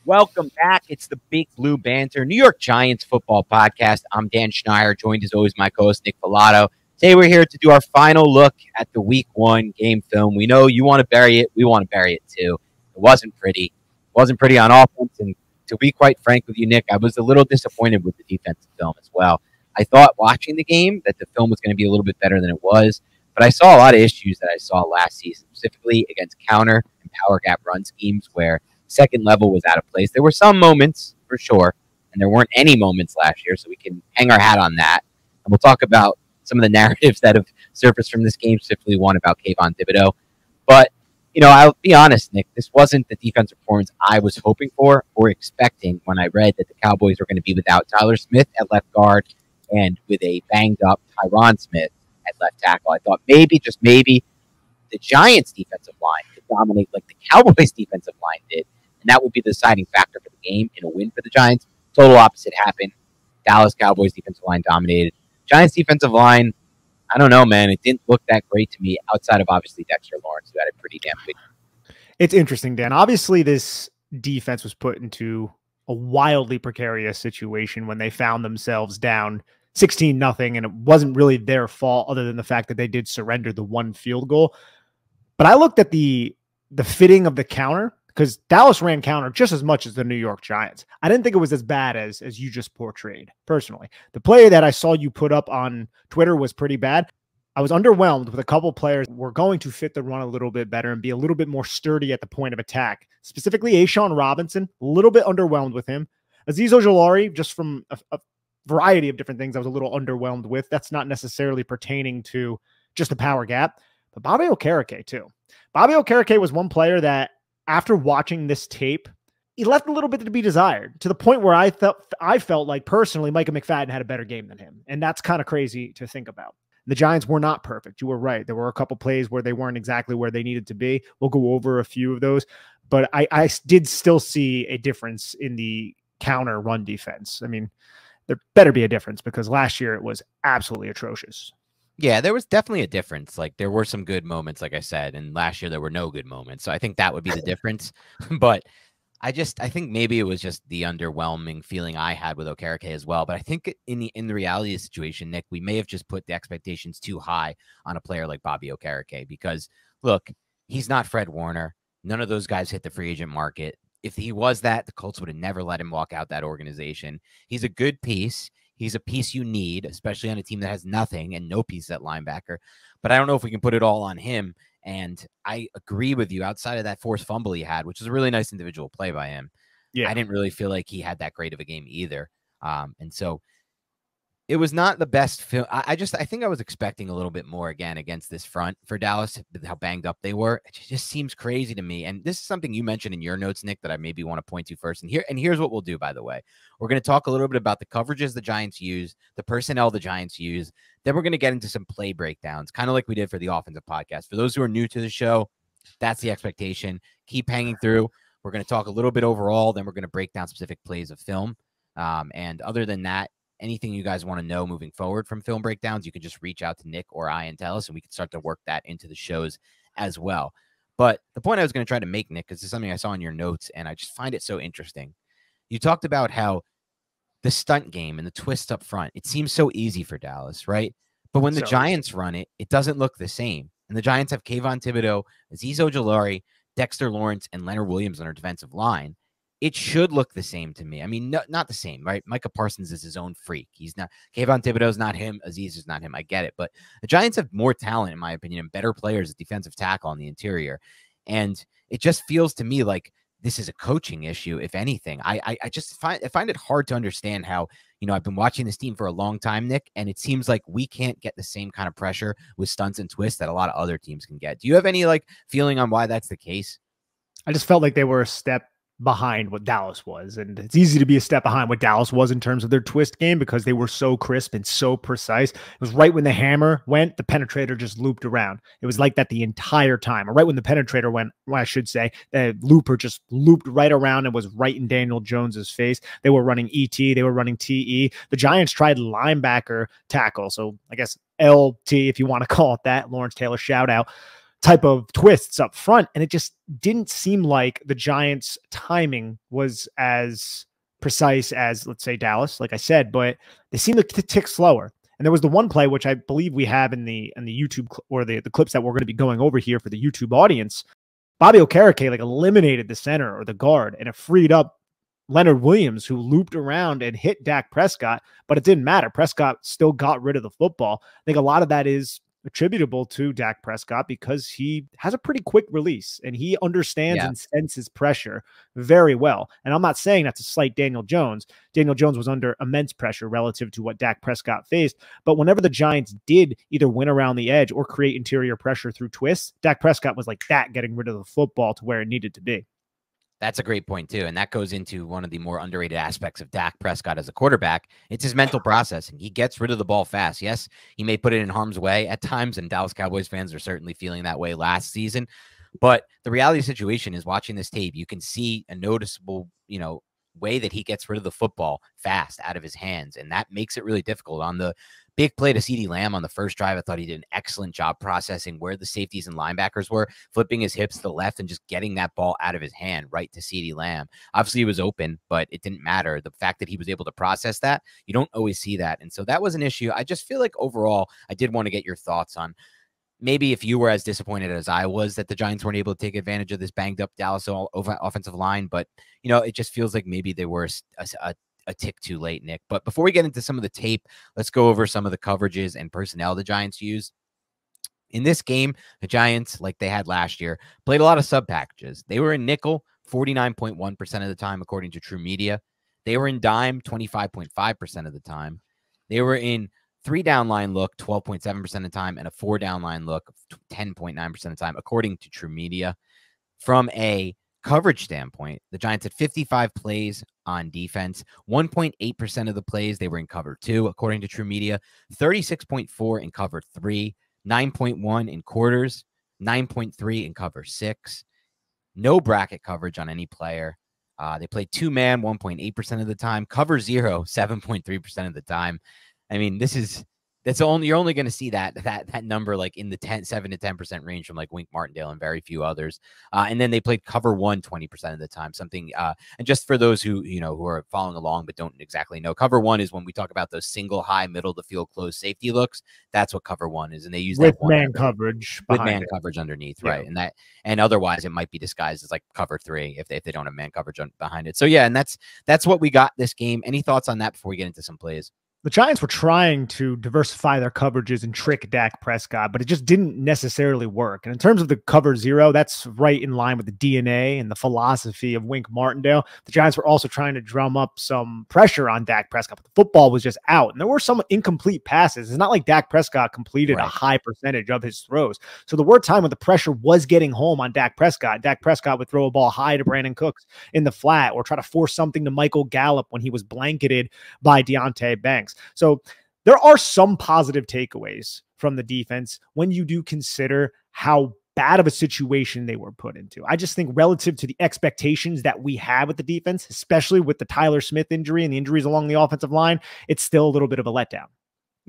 Welcome back. It's the Big Blue Banter, New York Giants football podcast. I'm Dan Schneider, joined as always my co-host Nick Filato. Today we're here to do our final look at the Week 1 game film. We know you want to bury it. We want to bury it too. It wasn't pretty. It wasn't pretty on offense. And to be quite frank with you, Nick, I was a little disappointed with the defensive film as well. I thought watching the game that the film was going to be a little bit better than it was, but I saw a lot of issues that I saw last season, specifically against counter and power gap run schemes where second level was out of place. There were some moments, for sure, and there weren't any moments last year, so we can hang our hat on that. And we'll talk about some of the narratives that have surfaced from this game, specifically one about Kayvon Thibodeaux. But, you know, I'll be honest, Nick, this wasn't the defensive performance I was hoping for or expecting when I read that the Cowboys were going to be without Tyler Smith at left guard and with a banged-up Tyron Smith at left tackle. I thought maybe, just maybe, the Giants' defensive line could dominate like the Cowboys' defensive line did. And that would be the deciding factor for the game in a win for the Giants. Total opposite happened. Dallas Cowboys defensive line dominated. Giants defensive line, I don't know, man. It didn't look that great to me outside of obviously Dexter Lawrence, who had a pretty damn big. It's interesting, Dan. Obviously, this defense was put into a wildly precarious situation when they found themselves down 16-0, and it wasn't really their fault other than the fact that they did surrender the one field goal. But I looked at the fitting of the counter, because Dallas ran counter just as much as the New York Giants. I didn't think it was as bad as you just portrayed, personally. The play that I saw you put up on Twitter was pretty bad. I was underwhelmed with a couple players who were going to fit the run a little bit better and be a little bit more sturdy at the point of attack. Specifically, A'Shawn Robinson, a little bit underwhelmed with him. Azeez Ojulari, just from a variety of different things I was a little underwhelmed with. That's not necessarily pertaining to just the power gap. But Bobby Okereke, too. Bobby Okereke was one player that, after watching this tape, he left a little bit to be desired, to the point where I felt like personally Micah McFadden had a better game than him. And that's kind of crazy to think about. The Giants were not perfect. You were right. There were a couple plays where they weren't exactly where they needed to be. We'll go over a few of those. But I did still see a difference in the counter run defense. I mean, there better be a difference because last year it was absolutely atrocious. Yeah, there was definitely a difference. Like, there were some good moments, like I said, and last year there were no good moments. So I think that would be the difference. But I think maybe it was just the underwhelming feeling I had with Okereke as well. But I think in the reality of the situation, Nick, we may have just put the expectations too high on a player like Bobby Okereke because, look, he's not Fred Warner. None of those guys hit the free agent market. If he was that, the Colts would have never let him walk out that organization. He's a good piece. He's a piece you need, especially on a team that has nothing and no piece at linebacker. But I don't know if we can put it all on him. And I agree with you. Outside of that forced fumble he had, which was a really nice individual play by him, I didn't really feel like he had that great of a game either. And so it was not the best film. I think I was expecting a little bit more again against this front for Dallas, how banged up they were. It just seems crazy to me. And this is something you mentioned in your notes, Nick, that I maybe want to point to first. And here's what we'll do, by the way. We're going to talk a little bit about the coverages the Giants use, the personnel the Giants use. Then we're going to get into some play breakdowns, kind of like we did for the offensive podcast. For those who are new to the show, that's the expectation. Keep hanging through. We're going to talk a little bit overall. Then we're going to break down specific plays of film. And other than that, anything you guys want to know moving forward from film breakdowns, you can just reach out to Nick or I and tell us, and we can start to work that into the shows as well. But the point I was going to try to make, Nick, because this is something I saw in your notes, and I just find it so interesting. You talked about how the stunt game and the twist up front, it seems so easy for Dallas, right? But when the Giants run it, it doesn't look the same. And the Giants have Kayvon Thibodeaux, Azeez Ojulari, Dexter Lawrence, and Leonard Williams on our defensive line. It should look the same to me. I mean, not the same, right? Micah Parsons is his own freak. He's not. Kayvon Thibodeaux is not him. Azeez is not him. I get it. But the Giants have more talent, in my opinion, and better players at defensive tackle on the interior. And it just feels to me like this is a coaching issue, if anything. I just find it hard to understand how, I've been watching this team for a long time, Nick, and it seems like we can't get the same kind of pressure with stunts and twists that a lot of other teams can get. Do you have any feeling on why that's the case? I just felt like they were a step behind what Dallas was. And it's easy to be a step behind what Dallas was in terms of their twist game because they were so crisp and so precise. It was right when the hammer went, the penetrator just looped around. It was like that the entire time. Or right when the penetrator went, well, I should say, the looper just looped right around and was right in Daniel Jones's face. They were running ET. They were running TE. The Giants tried linebacker tackle. So I guess LT, if you want to call it that, Lawrence Taylor shout out. type of twists up front. And it just didn't seem like the Giants' timing was as precise as, let's say, Dallas, like I said, but they seemed to tick slower. And there was the one play, which I believe we have in the YouTube or the clips that we're going to be going over here for the YouTube audience. Bobby Okereke like eliminated the center or the guard, and it freed up Leonard Williams, who looped around and hit Dak Prescott, but it didn't matter. Prescott still got rid of the football. I think a lot of that is attributable to Dak Prescott because he has a pretty quick release and he understands and senses pressure very well. And I'm not saying that's a slight Daniel Jones. Daniel Jones was under immense pressure relative to what Dak Prescott faced. But whenever the Giants did either win around the edge or create interior pressure through twists, Dak Prescott was like that, getting rid of the football to where it needed to be. That's a great point, too. And that goes into one of the more underrated aspects of Dak Prescott as a quarterback. It's his mental processing. He gets rid of the ball fast. Yes, he may put it in harm's way at times, and Dallas Cowboys fans are certainly feeling that way last season. But the reality of the situation is, watching this tape, you can see a noticeable, way that he gets rid of the football fast out of his hands. And that makes it really difficult. On the big play to CeeDee Lamb on the first drive, I thought he did an excellent job processing where the safeties and linebackers were, flipping his hips to the left and just getting that ball out of his hand right to CeeDee Lamb. Obviously, he was open, but it didn't matter. The fact that he was able to process that, you don't always see that. And so that was an issue. I just feel like overall, I did want to get your thoughts on maybe if you were as disappointed as I was that the Giants weren't able to take advantage of this banged up Dallas offensive line. But, it just feels like maybe they were a tick too late, Nick. But before we get into some of the tape, let's go over some of the coverages and personnel the Giants used. In this game, the Giants, like they had last year, played a lot of sub packages. They were in nickel 49.1% of the time, according to True Media. They were in dime 25.5% of the time. They were in 3-down line look 12.7% of the time and a 4-down line look 10.9% of the time, according to True Media. From a coverage standpoint, the Giants had 55 plays on defense. 1.8% of the plays they were in cover 2, according to True Media. 36.4 in cover 3, 9.1 in quarters, 9.3 in cover 6. No bracket coverage on any player. They played 2-man 1.8% of the time. Cover 0 7.3% of the time. I mean, you're only going to see that number like in the 7 to 10% range from like Wink Martindale and very few others. And then they played cover 1 20% of the time. Something and just for those who who are following along but don't exactly know, cover 1 is when we talk about those single high middle of the field closed safety looks. That's what cover 1 is, and they use with that man coverage with man coverage underneath, right? And otherwise it might be disguised as like cover 3 if they don't have man coverage behind it. So yeah, and that's what we got this game. Any thoughts on that before we get into some plays? The Giants were trying to diversify their coverages and trick Dak Prescott, but it just didn't necessarily work. And in terms of the cover 0, that's right in line with the DNA and the philosophy of Wink Martindale. The Giants were also trying to drum up some pressure on Dak Prescott, but the football was just out. And there were some incomplete passes. It's not like Dak Prescott completed a high percentage of his throws. So there were times when the pressure was getting home on Dak Prescott. Dak Prescott would throw a ball high to Brandon Cooks in the flat or try to force something to Michael Gallup when he was blanketed by Deonte Banks. So there are some positive takeaways from the defense when you do consider how bad of a situation they were put into. I just think relative to the expectations that we had with the defense, especially with the Tyler Smith injury and the injuries along the offensive line, it's still a little bit of a letdown.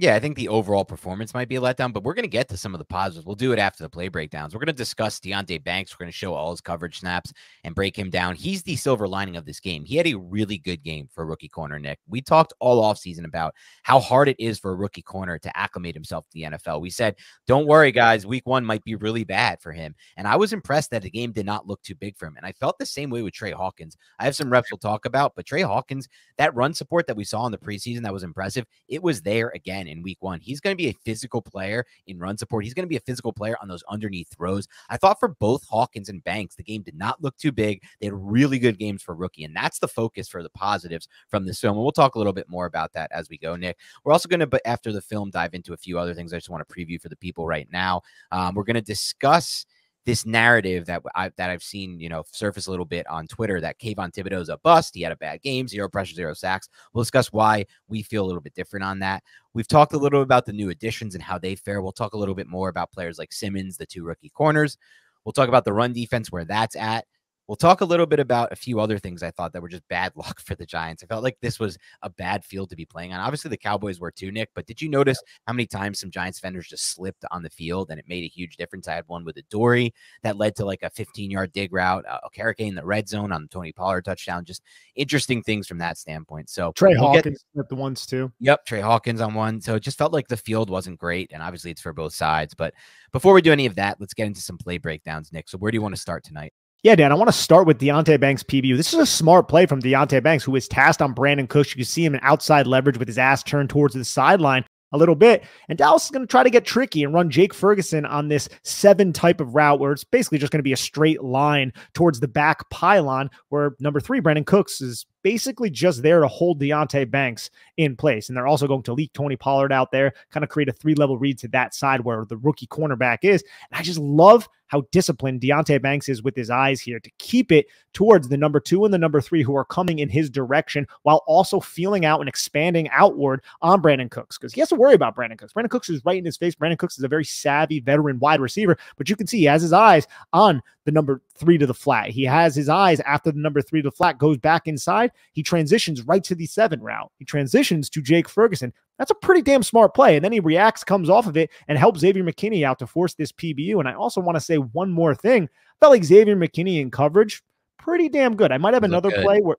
Yeah, I think the overall performance might be a letdown, but we're going to get to some of the positives. We'll do it after the play breakdowns. We're going to discuss Deonte Banks. We're going to show all his coverage snaps and break him down. He's the silver lining of this game. He had a really good game for a rookie corner, Nick. We talked all offseason about how hard it is for a rookie corner to acclimate himself to the NFL. We said, don't worry, guys, week 1 might be really bad for him. And I was impressed that the game did not look too big for him. And I felt the same way with Tre Hawkins. I have some reps we'll talk about, but Tre Hawkins, that run support that we saw in the preseason that was impressive, it was there again in week 1. He's going to be a physical player in run support. He's going to be a physical player on those underneath throws. I thought for both Hawkins and Banks, the game did not look too big. They had really good games for rookie, and that's the focus for the positives from this film. And we'll talk a little bit more about that as we go, Nick. We're also going to, after the film, dive into a few other things I just want to preview for the people right now. We're going to discuss this narrative that I've seen, surface a little bit on Twitter that Kayvon Thibodeaux is a bust. He had a bad game, 0 pressure, 0 sacks. We'll discuss why we feel a little bit different on that. We've talked a little about the new additions and how they fare. We'll talk a little bit more about players like Simmons, the 2 rookie corners. We'll talk about the run defense, where that's at. We'll talk a little bit about a few other things I thought that were just bad luck for the Giants. I felt like this was a bad field to be playing on. Obviously, the Cowboys were too, Nick, but did you notice how many times some Giants defenders just slipped on the field and it made a huge difference? I had one with a Dory that led to like a 15-yard dig route, a Okereke in the red zone on the Tony Pollard touchdown. Just interesting things from that standpoint. So Tre Hawkins slipped the ones too. Yep, Tre Hawkins on one. So it just felt like the field wasn't great, and obviously it's for both sides. But before we do any of that, let's get into some play breakdowns, Nick. So where do you want to start tonight? Yeah, Dan, I want to start with Deonte Banks PBU. This is a smart play from Deonte Banks, who is tasked on Brandon Cooks. You can see him in outside leverage with his ass turned towards the sideline a little bit. And Dallas is going to try to get tricky and run Jake Ferguson on this 7 type of route where it's basically just going to be a straight line towards the back pylon, where number 3, Brandon Cooks, is basically just there to hold Deonte Banks in place. And they're also going to leak Tony Pollard out there, kind of create a 3-level read to that side where the rookie cornerback is. And I just love how disciplined Deonte Banks is with his eyes here to keep it towards the number 2 and the number 3 who are coming in his direction, while also feeling out and expanding outward on Brandon Cooks, because he has to worry about Brandon Cooks. Brandon Cooks is right in his face. Brandon Cooks is a very savvy veteran wide receiver, but you can see he has his eyes on the number 3 to the flat. He has his eyes after the number 3 to the flat goes back inside. He transitions right to the 7 route. He transitions to Jake Ferguson. That's a pretty damn smart play. And then he reacts, comes off of it, and helps Xavier McKinney out to force this PBU. And I also want to say one more thing. I felt like Xavier McKinney in coverage, pretty damn good. I might have another play where,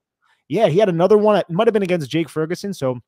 yeah, he had another one. It might have been against Jake Ferguson. So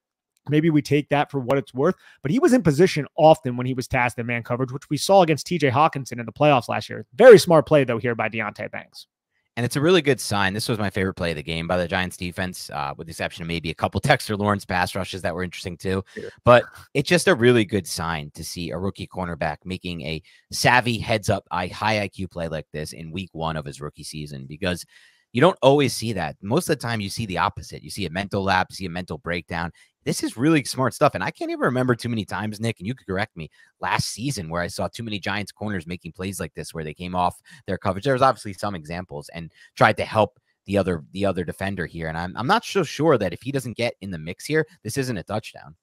maybe we take that for what it's worth. But he was in position often when he was tasked in man coverage, which we saw against TJ Hawkinson in the playoffs last year. Very smart play, though, here by Deonte Banks. And it's a really good sign. This was my favorite play of the game by the Giants defense, with the exception of maybe a couple Dexter Lawrence pass rushes that were interesting too. Yeah. But it's just a really good sign to see a rookie cornerback making a savvy heads-up, high IQ play like this in week 1 of his rookie season, because you don't always see that. Most of the time you see the opposite. You see a mental lapse, you see a mental breakdown. This is really smart stuff. And I can't even remember too many times, Nick, and you could correct me, last season where I saw too many Giants corners making plays like this, where they came off their coverage. There was obviously some examples and tried to help the other defender here. And I'm not so sure that if he doesn't get in the mix here, this isn't a touchdown.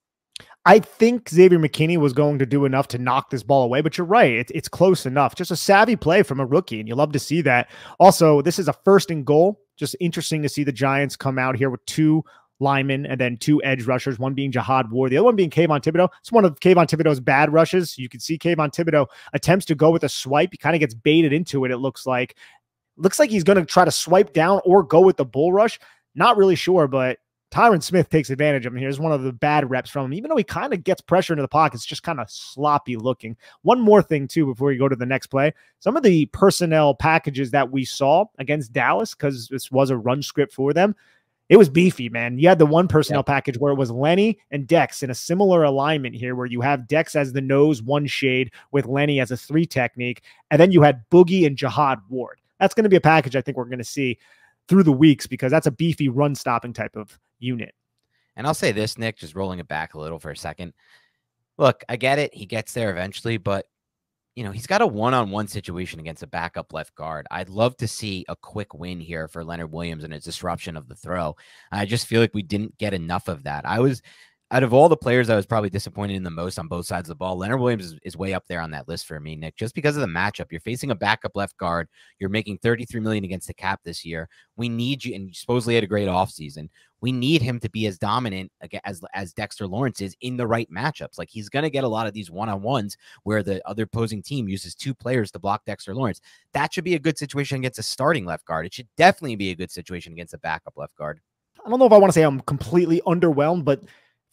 I think Xavier McKinney was going to do enough to knock this ball away, but you're right. It's close enough. Just a savvy play from a rookie, and you love to see that. Also, this is a 1st and goal. Just interesting to see the Giants come out here with 2 linemen and then 2 edge rushers, one being Jihad Ward, the other one being Kayvon Thibodeaux. It's one of Kayvon Thibodeaux's bad rushes. You can see Kayvon Thibodeaux attempts to go with a swipe. He kind of gets baited into it, it looks like. Looks like he's going to try to swipe down or go with the bull rush. Not really sure, but Tyron Smith takes advantage of him. Here's one of the bad reps from him. Even though he kind of gets pressure into the pocket, it's just kind of sloppy looking. One more thing, too, before we go to the next play. Some of the personnel packages that we saw against Dallas, because this was a run script for them, it was beefy, man. You had the one personnel package where it was Lenny and Dex in a similar alignment here, where you have Dex as the nose 1 shade with Lenny as a 3 technique. And then you had Boogie and Jihad Ward. That's going to be a package I think we're going to see through the weeks, because that's a beefy run stopping type of unit. And I'll say this, Nick, just rolling it back a little for a second. Look, I get it. He gets there eventually, but you know, he's got a one-on-one situation against a backup left guard. I'd love to see a quick win here for Leonard Williams and a disruption of the throw. I just feel like we didn't get enough of that. Out of all the players I was probably disappointed in the most on both sides of the ball, Leonard Williams is way up there on that list for me, Nick, just because of the matchup. You're facing a backup left guard. You're making $33 million against the cap this year. We need you, and you supposedly had a great offseason. We need him to be as dominant as Dexter Lawrence is in the right matchups. Like, he's going to get a lot of these one-on-ones where the other opposing team uses 2 players to block Dexter Lawrence. That should be a good situation against a starting left guard. It should definitely be a good situation against a backup left guard. I don't know if I want to say I'm completely underwhelmed, but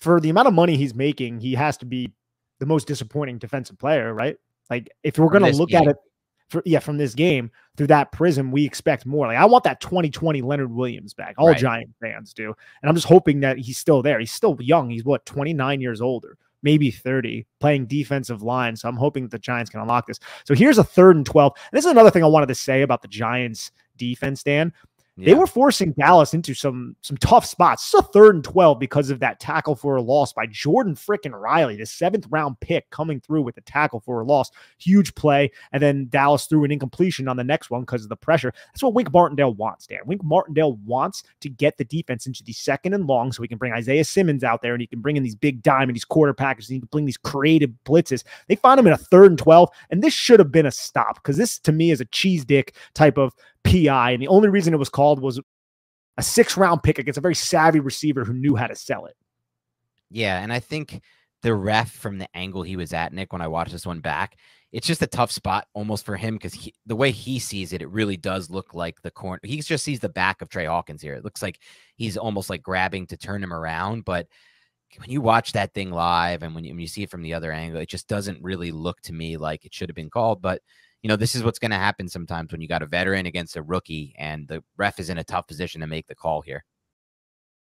for the amount of money he's making, he has to be the most disappointing defensive player, right? Like, if we're going to look at it from this game through that prism, we expect more. Like, I want that 2020 Leonard Williams back. All Giant fans do. And I'm just hoping that he's still there. He's still young. He's 29 years older, maybe 30, playing defensive line. So I'm hoping that the Giants can unlock this. So here's a 3rd and 12. And this is another thing I wanted to say about the Giants defense, Dan. They were forcing Dallas into some tough spots. It's a 3rd and 12 because of that tackle for a loss by Jordan frickin' Riley, the 7th round pick coming through with the tackle for a loss. Huge play. And then Dallas threw an incompletion on the next one because of the pressure. That's what Wink Martindale wants, Dan. Wink Martindale wants to get the defense into the 2nd and long so he can bring Isaiah Simmons out there and he can bring in these big dime and these quarter packages and he can bring these creative blitzes. They find him in a 3rd and 12, and this should have been a stop, because this to me is a cheese dick type of PI. And the only reason it was called was a 6th-round pick against a very savvy receiver who knew how to sell it. Yeah, and I think the ref, from the angle he was at, Nick, when I watched this one back, it's just a tough spot almost for him because the way he sees it, it really does look like the corner. He just sees the back of Tre Hawkins here. It looks like he's almost like grabbing to turn him around. But when you watch that thing live and when you see it from the other angle, it just doesn't really look to me like it should have been called. But, you know, this is what's going to happen sometimes when you got a veteran against a rookie and the ref is in a tough position to make the call here.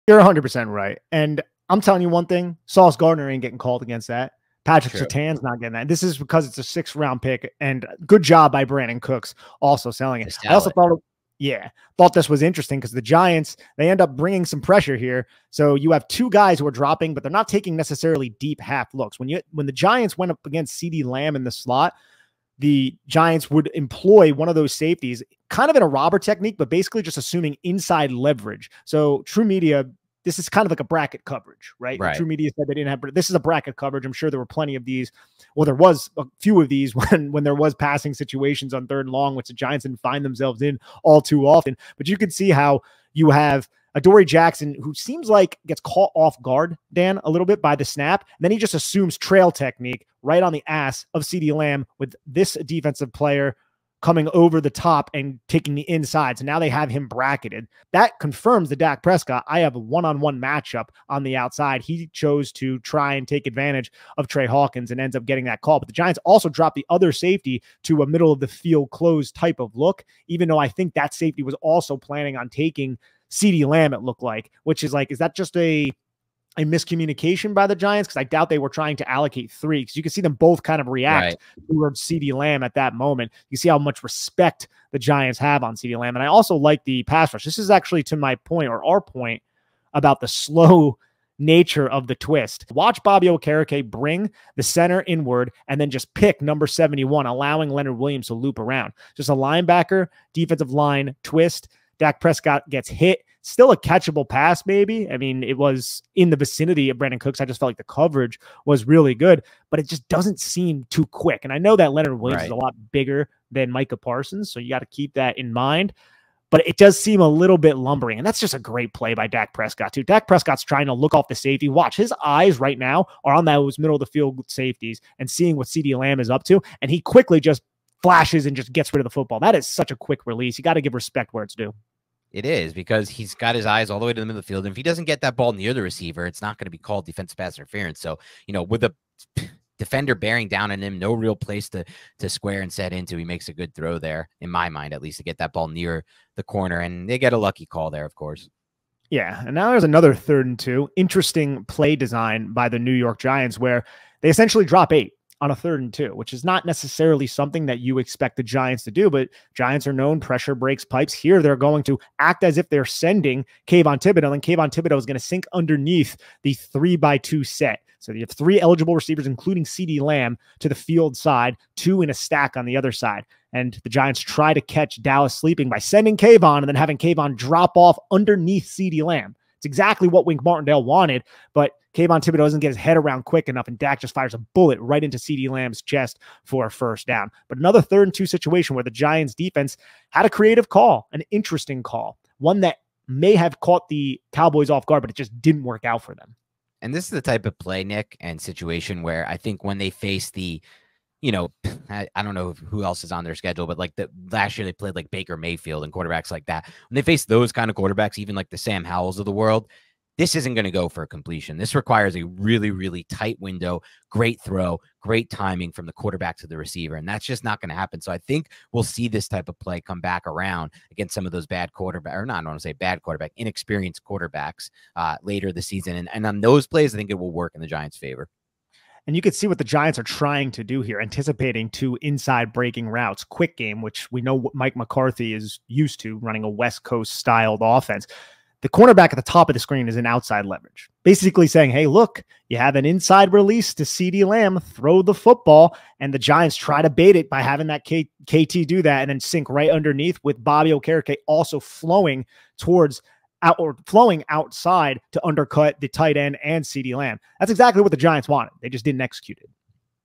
You're 100% right. And I'm telling you one thing, Sauce Gardner ain't getting called against that. Patrick Surtain's not getting that. This is because it's a 6th-round pick, and good job by Brandon Cooks also selling it. I also thought this was interesting because the Giants, they end up bringing some pressure here. So you have 2 guys who are dropping, but they're not taking necessarily deep half looks. When the Giants went up against CeeDee Lamb in the slot, the Giants would employ one of those safeties kind of in a robber technique, but basically just assuming inside leverage. So True Media, this is kind of like a bracket coverage, right? True Media said they didn't have, this is a bracket coverage. I'm sure there were plenty of these. Well, there was a few of these when there was passing situations on 3rd and long, which the Giants didn't find themselves in all too often. But you can see how you have Adoree Jackson, who seems like gets caught off guard, Dan, a little bit by the snap. And then he just assumes trail technique right on the ass of CeeDee Lamb with this defensive player coming over the top and taking the inside. So now they have him bracketed. That confirms the Dak Prescott. I have a one-on-one matchup on the outside. He chose to try and take advantage of Tre Hawkins and ends up getting that call. But the Giants also dropped the other safety to a middle of the field closed type of look, even though I think that safety was also planning on taking CeeDee Lamb, it looked like, which is like, is that just a miscommunication by the Giants? Because I doubt they were trying to allocate 3, because you can see them both kind of react towards CeeDee Lamb at that moment. You see how much respect the Giants have on CeeDee Lamb. And I also like the pass rush. This is actually to my point, or our point, about the slow nature of the twist. Watch Bobby Okereke bring the center inward and then just pick number 71, allowing Leonard Williams to loop around. Just a linebacker, defensive line twist. Dak Prescott gets hit. Still a catchable pass, maybe. I mean, it was in the vicinity of Brandon Cooks. I just felt like the coverage was really good, but it just doesn't seem too quick. And I know that Leonard Williams is a lot bigger than Micah Parsons, so you got to keep that in mind. But it does seem a little bit lumbering, and that's just a great play by Dak Prescott, too. Dak Prescott's trying to look off the safety. Watch, his eyes right now are on those middle of the field safeties and seeing what CeeDee Lamb is up to, and he quickly just flashes and just gets rid of the football. That is such a quick release. You got to give respect where it's due. It is, because he's got his eyes all the way to the middle of the field. And if he doesn't get that ball near the receiver, it's not going to be called defensive pass interference. So, you know, with the defender bearing down on him, no real place to square and set into, he makes a good throw there, in my mind, at least, to get that ball near the corner. And they get a lucky call there, of course. Yeah. And now there's another 3rd and 2. Interesting play design by the New York Giants, where they essentially drop 8 on a 3rd and 2, which is not necessarily something that you expect the Giants to do, but Giants are known pressure breaks pipes. Here they're going to act as if they're sending Kayvon Thibodeaux, and Kayvon Thibodeaux is going to sink underneath the 3-by-2 set. So you have 3 eligible receivers, including CeeDee Lamb, to the field side, 2 in a stack on the other side. And the Giants try to catch Dallas sleeping by sending Kayvon and then having Kayvon drop off underneath CeeDee Lamb. It's exactly what Wink Martindale wanted, but Kayvon Thibodeaux doesn't get his head around quick enough, and Dak just fires a bullet right into CeeDee Lamb's chest for a 1st down. But another 3rd and 2 situation where the Giants defense had a creative call, an interesting call, one that may have caught the Cowboys off guard, but it just didn't work out for them. And this is the type of play, Nick, and situation where I think when they face the, you know, I don't know who else is on their schedule, but like last year they played like Baker Mayfield and quarterbacks like that. When they face those kind of quarterbacks, even like the Sam Howells of the world, this isn't going to go for a completion. This requires a really, really tight window, great throw, great timing from the quarterback to the receiver. And that's just not going to happen. So I think we'll see this type of play come back around against some of those bad quarterback, or not, I don't want to say bad quarterback, inexperienced quarterbacks later this season. And on those plays, I think it will work in the Giants' favor. And you can see what the Giants are trying to do here, anticipating 2 inside breaking routes, quick game, which we know what Mike McCarthy is used to, running a West Coast styled offense. The cornerback at the top of the screen is an outside leverage, basically saying, hey, look, you have an inside release to CeeDee Lamb, throw the football, and the Giants try to bait it by having that KT do that and then sink right underneath, with Bobby Okereke also flowing outside to undercut the tight end and CeeDee Lamb. That's exactly what the Giants wanted. They just didn't execute it.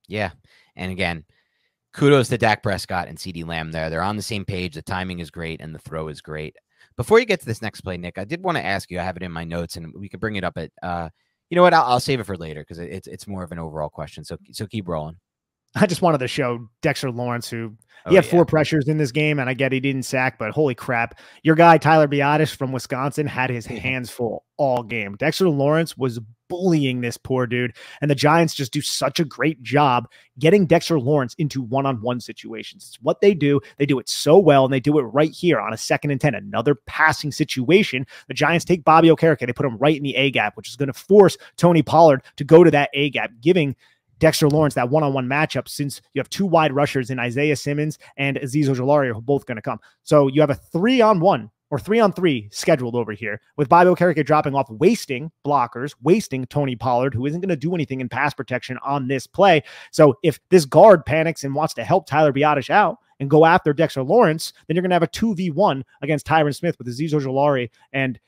Yeah. And again, kudos to Dak Prescott and CeeDee Lamb there. They're on the same page. The timing is great and the throw is great. Before you get to this next play, Nick, I did want to ask you, I have it in my notes and we could bring it up at, you know what? I'll save it for later because it's more of an overall question. So keep rolling. I just wanted to show Dexter Lawrence, who he had 4 pressures in this game, and I get he didn't sack, but holy crap. Your guy, Tyler Biadasz from Wisconsin, had his hands full all game. Dexter Lawrence was bullying this poor dude, and the Giants just do such a great job getting Dexter Lawrence into one-on-one situations. It's what they do. They do it so well, and they do it right here on a 2nd and 10, another passing situation. The Giants take Bobby Okereke. They put him right in the A-gap, which is going to force Tony Pollard to go to that A-gap, giving Dexter Lawrence that one-on-one matchup, since you have 2 wide rushers in Isaiah Simmons and Azeez Ojulari, who are both going to come. So you have a 3-on-1 or 3-on-3 scheduled over here with Bobby Okereke dropping off, wasting blockers, wasting Tony Pollard, who isn't going to do anything in pass protection on this play. So if this guard panics and wants to help Tyler Biadasz out and go after Dexter Lawrence, then you're going to have a 2v1 against Tyron Smith with Azeez Ojulari and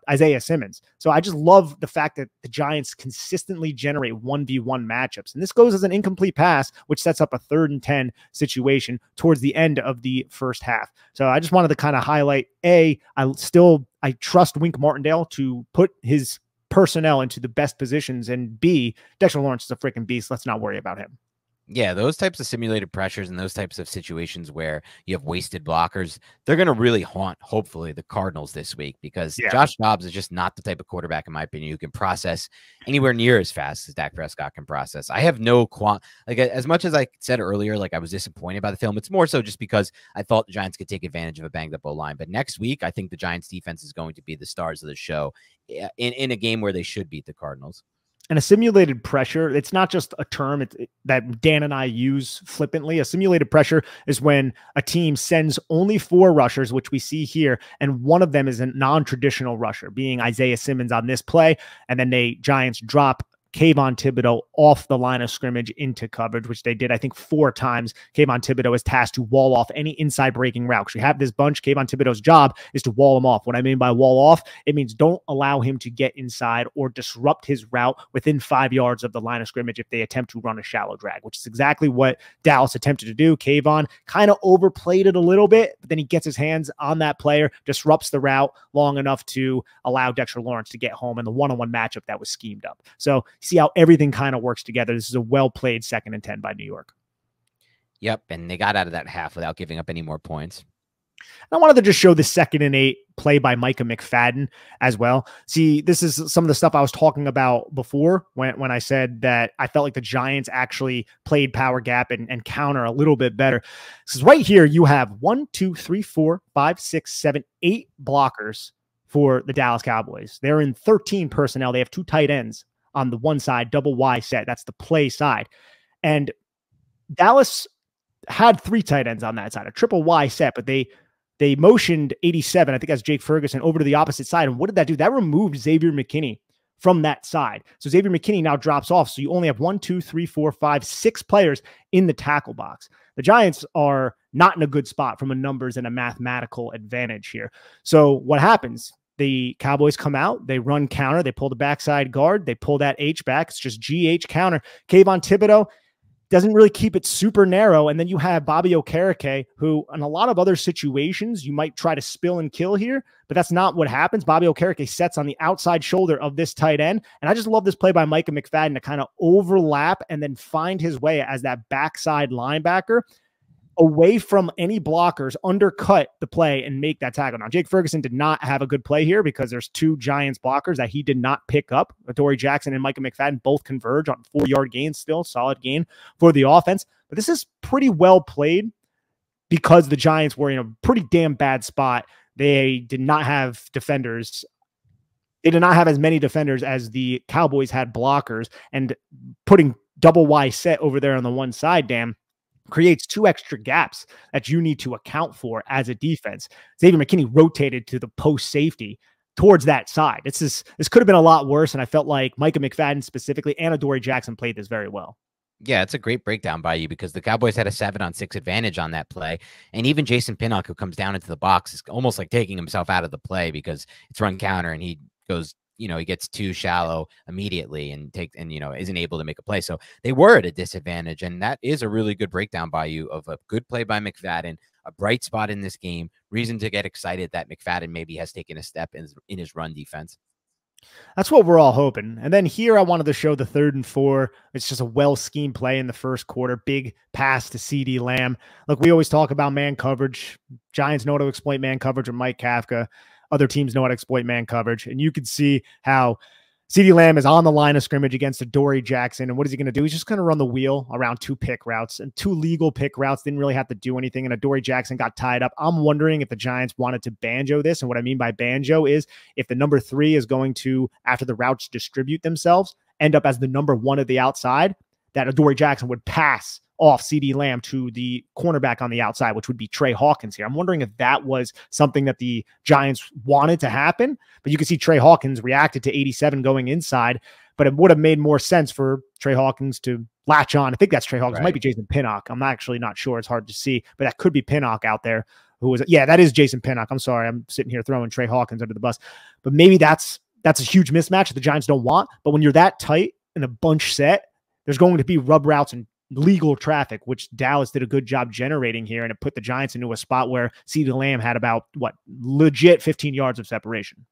Isaiah Simmons. So I just love the fact that the Giants consistently generate 1v1 matchups. And this goes as an incomplete pass, which sets up a 3rd and 10 situation towards the end of the first half. So I just wanted to kind of highlight, I trust Wink Martindale to put his personnel into the best positions, and B, Dexter Lawrence is a freaking beast. Let's not worry about him. Yeah, those types of simulated pressures and those types of situations where you have wasted blockers, they're going to really haunt, hopefully, the Cardinals this week, because Josh Dobbs is just not the type of quarterback, in my opinion, who can process anywhere near as fast as Dak Prescott can process. I have no like, as much as I said earlier, like I was disappointed by the film, it's more so just because I thought the Giants could take advantage of a banged up O-line. But next week, I think the Giants defense is going to be the stars of the show in a game where they should beat the Cardinals. And a simulated pressure, it's not just a term that Dan and I use flippantly. A simulated pressure is when a team sends only 4 rushers, which we see here, and one of them is a non-traditional rusher, being Isaiah Simmons on this play, and then Giants drop Kayvon Thibodeaux off the line of scrimmage into coverage, which they did, I think, 4 times. Kayvon Thibodeaux is tasked to wall off any inside breaking route. Because we have this bunch. Kayvon Thibodeaux's job is to wall him off. What I mean by wall off, it means don't allow him to get inside or disrupt his route within 5 yards of the line of scrimmage if they attempt to run a shallow drag, which is exactly what Dallas attempted to do. Kayvon kind of overplayed it a little bit, but then he gets his hands on that player, disrupts the route long enough to allow Dexter Lawrence to get home in the one-on-one matchup that was schemed up. So see how everything kind of works together. This is a well-played 2nd and 10 by New York. Yep, and they got out of that half without giving up any more points. I wanted to just show the 2nd and 8 play by Micah McFadden as well. See, this is some of the stuff I was talking about before when I said that I felt like the Giants actually played power gap and counter a little bit better. Because right here, you have 1, 2, 3, 4, 5, 6, 7, 8 blockers for the Dallas Cowboys. They're in 13 personnel. They have 2 tight ends on the one side, double Y set. That's the play side. And Dallas had 3 tight ends on that side, a triple Y set, but they motioned 87, I think that's Jake Ferguson, over to the opposite side. And what did that do? That removed Xavier McKinney from that side. So Xavier McKinney now drops off. So you only have 1, 2, 3, 4, 5, 6 players in the tackle box. The Giants are not in a good spot from a numbers and a mathematical advantage here. So what happens? The Cowboys come out, they run counter, they pull the backside guard, they pull that H back. It's just GH counter. Kayvon Thibodeaux doesn't really keep it super narrow. And then you have Bobby Okereke, who in a lot of other situations, you might try to spill and kill here, but that's not what happens. Bobby Okereke sets on the outside shoulder of this tight end. And I just love this play by Micah McFadden to kind of overlap and then find his way as that backside linebacker away from any blockers, undercut the play and make that tackle. Now, Jake Ferguson did not have a good play here because there's 2 Giants blockers that he did not pick up. Dory Jackson and Micah McFadden both converge on 4-yard gains still, solid gain for the offense. But this is pretty well played because the Giants were in a pretty damn bad spot. They did not have defenders. They did not have as many defenders as the Cowboys had blockers, and putting double Y set over there on the one side, damn, creates 2 extra gaps that you need to account for as a defense. Xavier McKinney rotated to the post safety towards that side. This could have been a lot worse, and I felt like Micah McFadden specifically and Dory Jackson played this very well. Yeah, it's a great breakdown by you because the Cowboys had a 7-on-6 advantage on that play. And even Jason Pinnock, who comes down into the box, is almost like taking himself out of the play because it's run counter and he goes he gets too shallow immediately and isn't able to make a play. So they were at a disadvantage. And that is a really good breakdown by you of a good play by McFadden, a bright spot in this game, reason to get excited that McFadden maybe has taken a step in his run defense. That's what we're all hoping. And then here I wanted to show the 3rd and 4. It's just a well-schemed play in the first quarter. Big pass to CeeDee Lamb. Look, we always talk about man coverage. Giants know how to exploit man coverage with Mike Kafka. Other teams know how to exploit man coverage. And you can see how CeeDee Lamb is on the line of scrimmage against Adoree Jackson. And what is he going to do? He's just going to run the wheel around 2 pick routes, and 2 legal pick routes. Didn't really have to do anything. And Adoree Jackson got tied up. I'm wondering if the Giants wanted to banjo this. And what I mean by banjo is if the number 3 is going to, after the routes distribute themselves, end up as the number 1 at the outside, that Adoree Jackson would pass off CeeDee Lamb to the cornerback on the outside, which would be Tre Hawkins here. I'm wondering if that was something that the Giants wanted to happen, but you can see Tre Hawkins reacted to 87 going inside, but it would have made more sense for Tre Hawkins to latch on. I think that's Tre Hawkins. Right. It might be Jason Pinnock. I'm actually not sure. It's hard to see, but that could be Pinnock out there who was, yeah, that is Jason Pinnock. I'm sorry. I'm sitting here throwing Tre Hawkins under the bus, but maybe that's a huge mismatch that the Giants don't want. But when you're that tight in a bunch set, there's going to be rub routes and legal traffic, which Dallas did a good job generating here, and it put the Giants into a spot where CeeDee Lamb had about legit 15 yards of separation.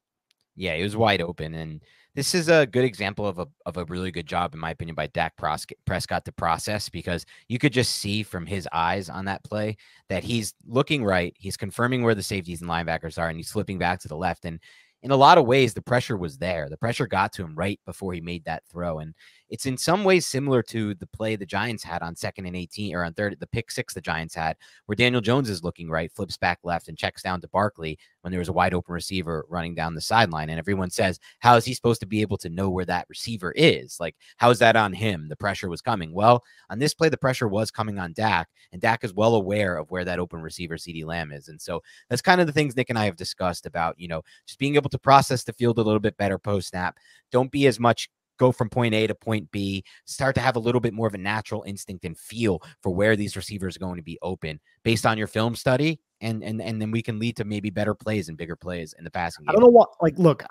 Yeah, he was wide open, and this is a good example of a really good job, in my opinion, by Dak Prescott to process, because you could just see from his eyes on that play that he's looking right, he's confirming where the safeties and linebackers are, and he's slipping back to the left. And in a lot of ways, the pressure was there. The pressure got to him right before he made that throw. And it's in some ways similar to the play the Giants had on 2nd and 18, or on 3rd, the pick 6 the Giants had, where Daniel Jones is looking right, flips back left, and checks down to Barkley when there was a wide open receiver running down the sideline. And everyone says, how is he supposed to be able to know where that receiver is? Like, how is that on him? The pressure was coming. Well, on this play, the pressure was coming on Dak, and Dak is well aware of where that open receiver CeeDee Lamb is. And so that's kind of the things Nick and I have discussed about, just being able to process the field a little bit better post snap. Don't be as much go from point A to point B, start to have a little bit more of a natural instinct and feel for where these receivers are going to be open based on your film study. And then we can lead to maybe better plays and bigger plays in the passing game. I don't know what, look,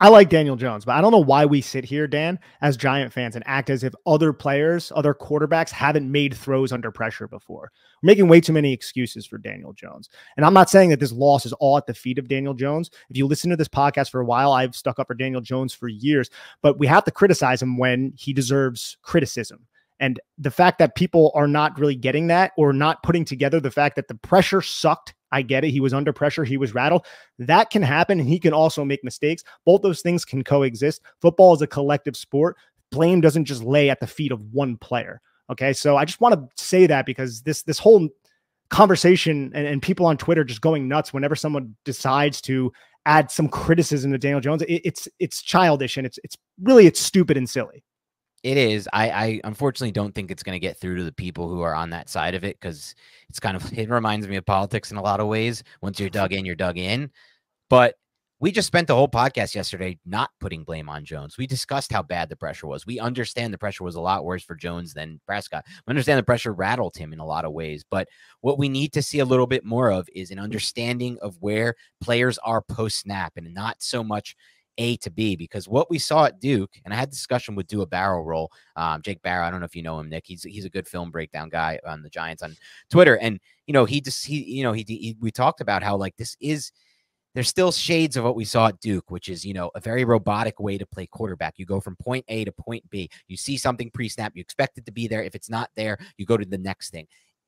I like Daniel Jones, but I don't know why we sit here, Dan, as Giant fans and act as if other players, other quarterbacks haven't made throws under pressure before. We're making way too many excuses for Daniel Jones. And I'm not saying that this loss is all at the feet of Daniel Jones. If you listen to this podcast for a while, I've stuck up for Daniel Jones for years, but we have to criticize him when he deserves criticism. And the fact that people are not really getting that, or not putting together the fact that the pressure sucked. I get it. He was under pressure. He was rattled. That can happen. And he can also make mistakes. Both those things can coexist. Football is a collective sport. Blame doesn't just lay at the feet of one player. Okay. So I just want to say that, because this whole conversation and people on Twitter just going nuts whenever someone decides to add some criticism to Daniel Jones, it's childish, and it's stupid and silly. It is. I unfortunately don't think it's going to get through to the people who are on that side of it, because it reminds me of politics in a lot of ways. Once you're dug in, you're dug in. But we just spent the whole podcast yesterday not putting blame on Jones. We discussed how bad the pressure was. We understand the pressure was a lot worse for Jones than Prescott. We understand the pressure rattled him in a lot of ways. But what we need to see a little bit more of is an understanding of where players are post-snap, and not so much A to B, because what we saw at Duke, and I had a discussion with Do a Barrel Roll, Jake Barrow. I don't know if you know him, Nick. He's a good film breakdown guy on the Giants on Twitter, and we talked about how there's still shades of what we saw at Duke, which is a very robotic way to play quarterback. You go from point A to point B. You see something pre-snap, you expect it to be there. If it's not there, you go to the next thing.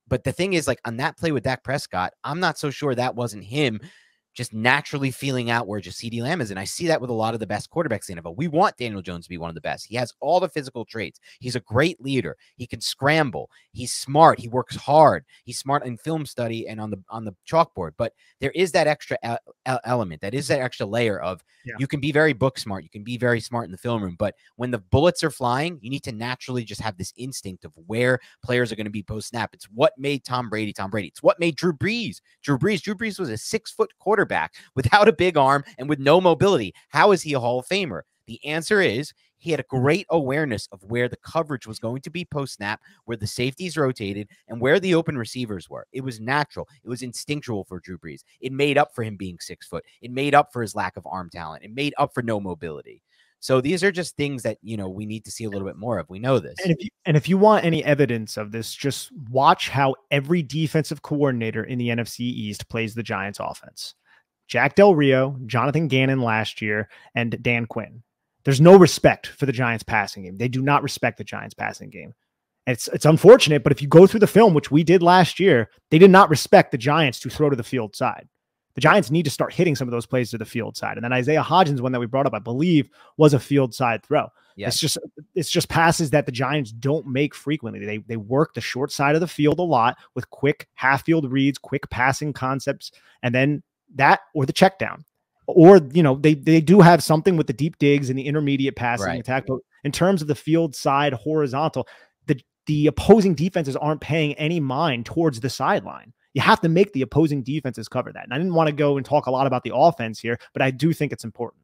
But the thing is, on that play with Dak Prescott, I'm not so sure that wasn't him just naturally feeling out where just CeeDee Lamb is. And I see that with a lot of the best quarterbacks in the NFL. We want Daniel Jones to be one of the best. He has all the physical traits. He's a great leader. He can scramble. He's smart. He works hard. He's smart in film study and on the chalkboard. But there is that extra element. That is that extra layer of you can be very book smart. You can be very smart in the film room. But when the bullets are flying, you need to naturally just have this instinct of where players are going to be post-snap. It's what made Tom Brady Tom Brady. It's what made Drew Brees Drew Brees was a 6-foot quarterback without a big arm and with no mobility. How is he a Hall of Famer? The answer is he had a great awareness of where the coverage was going to be post-snap, where the safeties rotated, and where the open receivers were. It was natural. It was instinctual for Drew Brees. It made up for him being 6 foot. It made up for his lack of arm talent. It made up for no mobility. So these are just things that, we need to see a little bit more of. We know this. And if you want any evidence of this, just watch how every defensive coordinator in the NFC East plays the Giants offense. Jack Del Rio, Jonathan Gannon last year, and Dan Quinn. There's no respect for the Giants passing game. They do not respect the Giants passing game. It's unfortunate, but if you go through the film, which we did last year, they did not respect the Giants to throw to the field side. The Giants need to start hitting some of those plays to the field side. And then Isaiah Hodgins, one that we brought up, I believe, was a field side throw. Yes. It's just passes that the Giants don't make frequently. They work the short side of the field a lot with quick half field reads, quick passing concepts, and then that or the check down. Or, they do have something with the deep digs and the intermediate passing attack. But in terms of the field side horizontal, the opposing defenses aren't paying any mind towards the sideline. You have to make the opposing defenses cover that. And I didn't want to go and talk a lot about the offense here, but I do think it's important.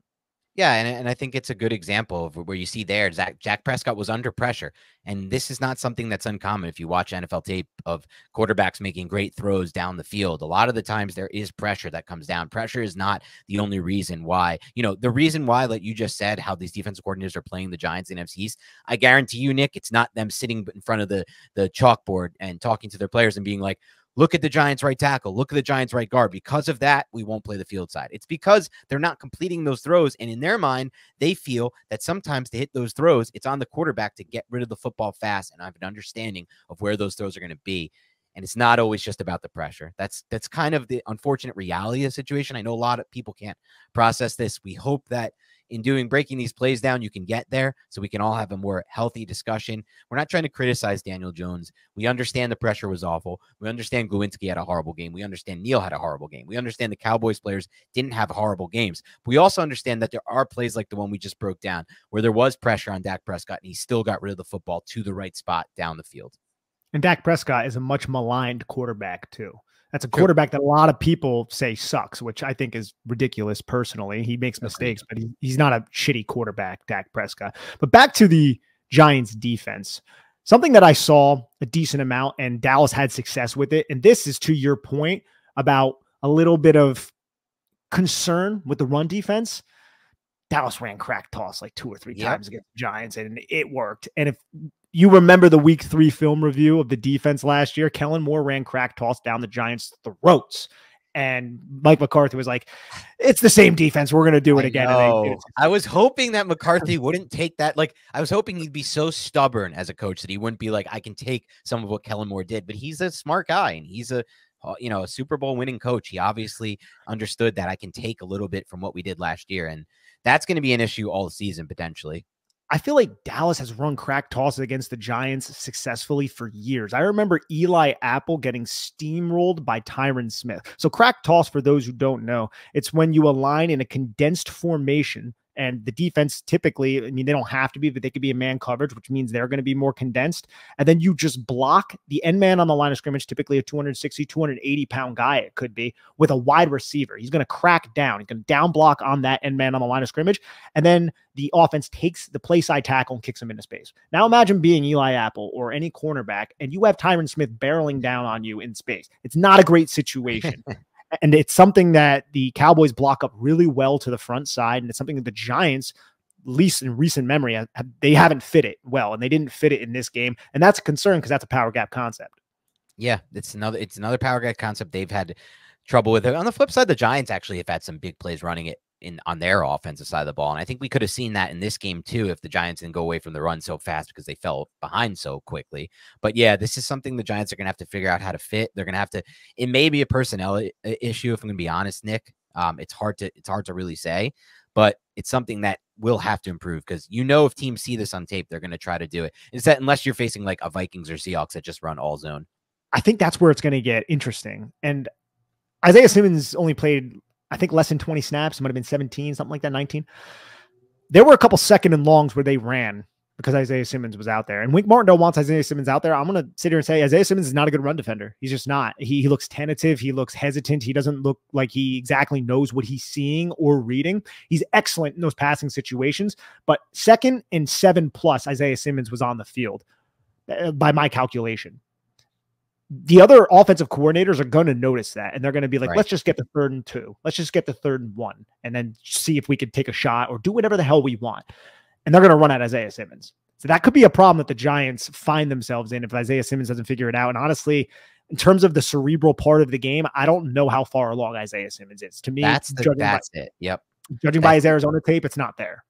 Yeah, and I think it's a good example of where you see there Dak Prescott was under pressure. And this is not something that's uncommon if you watch NFL tape of quarterbacks making great throws down the field. A lot of the times there is pressure that comes down. Pressure is not the only reason why. The reason why, like you just said, how these defensive coordinators are playing the Giants in NFC East, I guarantee you, Nick, it's not them sitting in front of the chalkboard and talking to their players and being like, look at the Giants right tackle. Look at the Giants right guard. Because of that, we won't play the field side. It's because they're not completing those throws. And in their mind, they feel that sometimes to hit those throws, it's on the quarterback to get rid of the football fast and have an understanding of where those throws are going to be. And it's not always just about the pressure. That's kind of the unfortunate reality of the situation. I know a lot of people can't process this. We hope that in breaking these plays down, you can get there so we can all have a more healthy discussion. We're not trying to criticize Daniel Jones. We understand the pressure was awful. We understand Glowinski had a horrible game. We understand Neal had a horrible game. We understand the Cowboys players didn't have horrible games. But we also understand that there are plays like the one we just broke down where there was pressure on Dak Prescott and he still got rid of the football to the right spot down the field. And Dak Prescott is a much maligned quarterback too. That's a quarterback that a lot of people say sucks, which I think is ridiculous personally. He makes mistakes, but he's not a shitty quarterback, Dak Prescott. But back to the Giants defense, something that I saw a decent amount and Dallas had success with it. And this is to your point about a little bit of concern with the run defense. Dallas ran crack toss like 2 or 3 times against the Giants and it worked. And if you remember the week 3 film review of the defense last year, Kellen Moore ran crack toss down the Giants' throats. And Mike McCarthy was like, it's the same defense. We're going to do it again. And I was hoping that McCarthy wouldn't take that. Like, I was hoping he'd be so stubborn as a coach that he wouldn't be like, I can take some of what Kellen Moore did. But he's a smart guy and he's a Super Bowl winning coach. He obviously understood that I can take a little bit from what we did last year. And that's going to be an issue all season potentially. I feel like Dallas has run crack tosses against the Giants successfully for years. I remember Eli Apple getting steamrolled by Tyron Smith. So crack toss, for those who don't know, it's when you align in a condensed formation. And the defense typically, I mean, they don't have to be, but they could be a man coverage, which means they're going to be more condensed. And then you just block the end man on the line of scrimmage, typically a 260, 280-pound guy, it could be, with a wide receiver. He's going to crack down. He's going to down block on that end man on the line of scrimmage. And then the offense takes the play side tackle and kicks him into space. Now imagine being Eli Apple or any cornerback, and you have Tyron Smith barreling down on you in space. It's not a great situation. And it's something that the Cowboys block up really well to the front side. And it's something that the Giants, at least in recent memory, they haven't fit it well. And they didn't fit it in this game. And that's a concern because that's a power gap concept. Yeah, it's another power gap concept they've had trouble with it. On the flip side, the Giants actually have had some big plays running it on their offensive side of the ball. And I think we could have seen that in this game too, if the Giants didn't go away from the run so fast because they fell behind so quickly. But yeah, this is something the Giants are going to have to figure out how to fit. They're going to have to, it may be a personnel issue. If I'm going to be honest, Nick, it's hard to really say, but it's something that will have to improve because, if teams see this on tape, they're going to try to do it. Is that unless you're facing like a Vikings or Seahawks that just run all zone. I think that's where it's going to get interesting. And Isaiah Simmons only played, I think, less than 20 snaps. It might have been 17, something like that, 19. There were a couple second and longs where they ran because Isaiah Simmons was out there. And Wink Martindale wants Isaiah Simmons out there. I'm going to sit here and say Isaiah Simmons is not a good run defender. He's just not. He looks tentative. He looks hesitant. He doesn't look like he exactly knows what he's seeing or reading. He's excellent in those passing situations. But 2nd and 7+, Isaiah Simmons was on the field by my calculation. the other offensive coordinators are going to notice that, and they're going to be like, Right. let's just get the 3rd and 2. Let's just get the 3rd and 1, and then see if we could take a shot or do whatever the hell we want. And they're going to run at Isaiah Simmons. So that could be a problem that the Giants find themselves in if Isaiah Simmons doesn't figure it out. And honestly, in terms of the cerebral part of the game, I don't know how far along Isaiah Simmons is. To me, That's it. Yep. Judging by his Arizona tape, it's not there.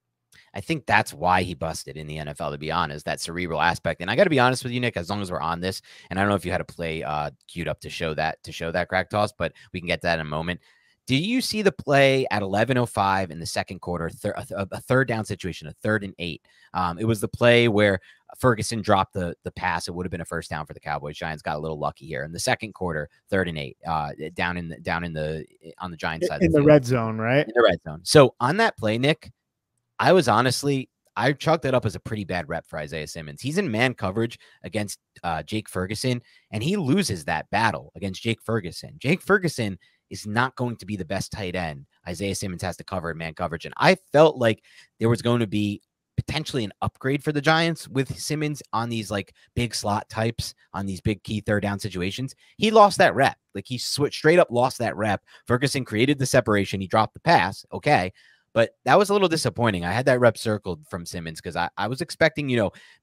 I think that's why he busted in the NFL, to be honest, that cerebral aspect. And I got to be honest with you, Nick, as long as we're on this, and I don't know if you had a play queued up to show that crack toss, but we can get to that in a moment. Did you see the play at 11:05 in the second quarter, a third down situation, a 3rd and 8? It was the play where Ferguson dropped the pass. It would have been a first down for the Cowboys. Giants got a little lucky here in the second quarter, 3rd and 8, on the Giants side in the red zone, right? In the red zone. So on that play, Nick, I chalked that up as a pretty bad rep for Isaiah Simmons. He's in man coverage against Jake Ferguson, and he loses that battle against Jake Ferguson. Jake Ferguson is not going to be the best tight end Isaiah Simmons has to cover in man coverage. And I felt like there was going to be potentially an upgrade for the Giants with Simmons on these like big slot types, on these big key 3rd down situations. He lost that rep. Like he straight up lost that rep. Ferguson created the separation. He dropped the pass. Okay. But that was a little disappointing. I had that rep circled from Simmons because I was expecting,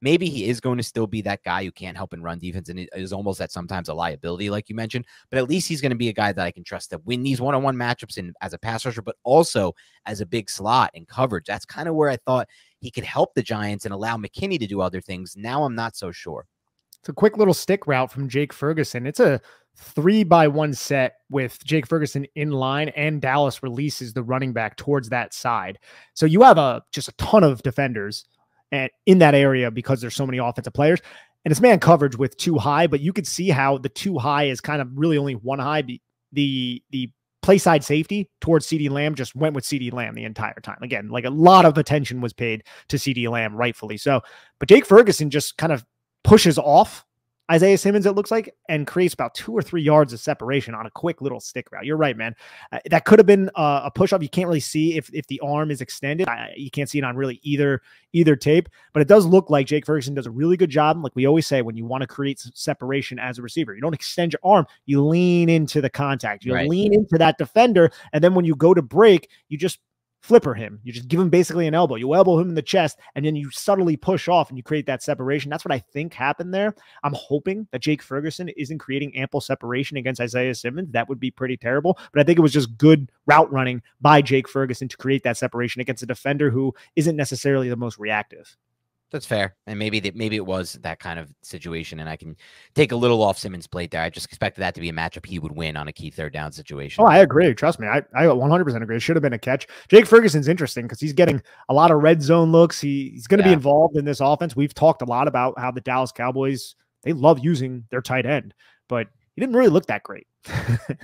maybe he is going to still be that guy who can't help and run defense and is almost at sometimes a liability, like you mentioned. But at least he's going to be a guy that I can trust to win these one-on-one matchups and as a pass rusher, but also as a big slot in coverage. That's kind of where I thought he could help the Giants and allow McKinney to do other things. Now I'm not so sure. It's a quick little stick route from Jake Ferguson. It's a 3-by-1 set with Jake Ferguson in line, and Dallas releases the running back towards that side. So you have just a ton of defenders and in that area because there's so many offensive players, and it's man coverage with 2 high, but you could see how the 2 high is kind of really only 1 high. The play side safety towards CeeDee Lamb just went with CeeDee Lamb the entire time. Again, like a lot of attention was paid to CeeDee Lamb, rightfully so. But Jake Ferguson just kind of pushes off Isaiah Simmons, it looks like, and creates about 2 or 3 yards of separation on a quick little stick route. You're right, man. That could have been a push-up. You can't really see if the arm is extended. You can't see it on really either tape, but it does look like Jake Ferguson does a really good job. Like we always say, when you want to create separation as a receiver, you don't extend your arm. You lean into the contact. You lean into that defender, and then when you go to break, you just flipper him. You just give him basically an elbow. You elbow him in the chest, and then you subtly push off and you create that separation. That's what I think happened there. I'm hoping that Jake Ferguson isn't creating ample separation against Isaiah Simmons. That would be pretty terrible. But I think it was just good route running by Jake Ferguson to create that separation against a defender who isn't necessarily the most reactive. That's fair. And maybe it was that kind of situation, and I can take a little off Simmons' plate there. I just expected that to be a matchup he would win on a key 3rd down situation. Oh, I agree. Trust me. I 100% agree. It should have been a catch. Jake Ferguson's interesting because he's getting a lot of red zone looks. He's going to be involved in this offense. We've talked a lot about how the Dallas Cowboys, they love using their tight end, but he didn't really look that great.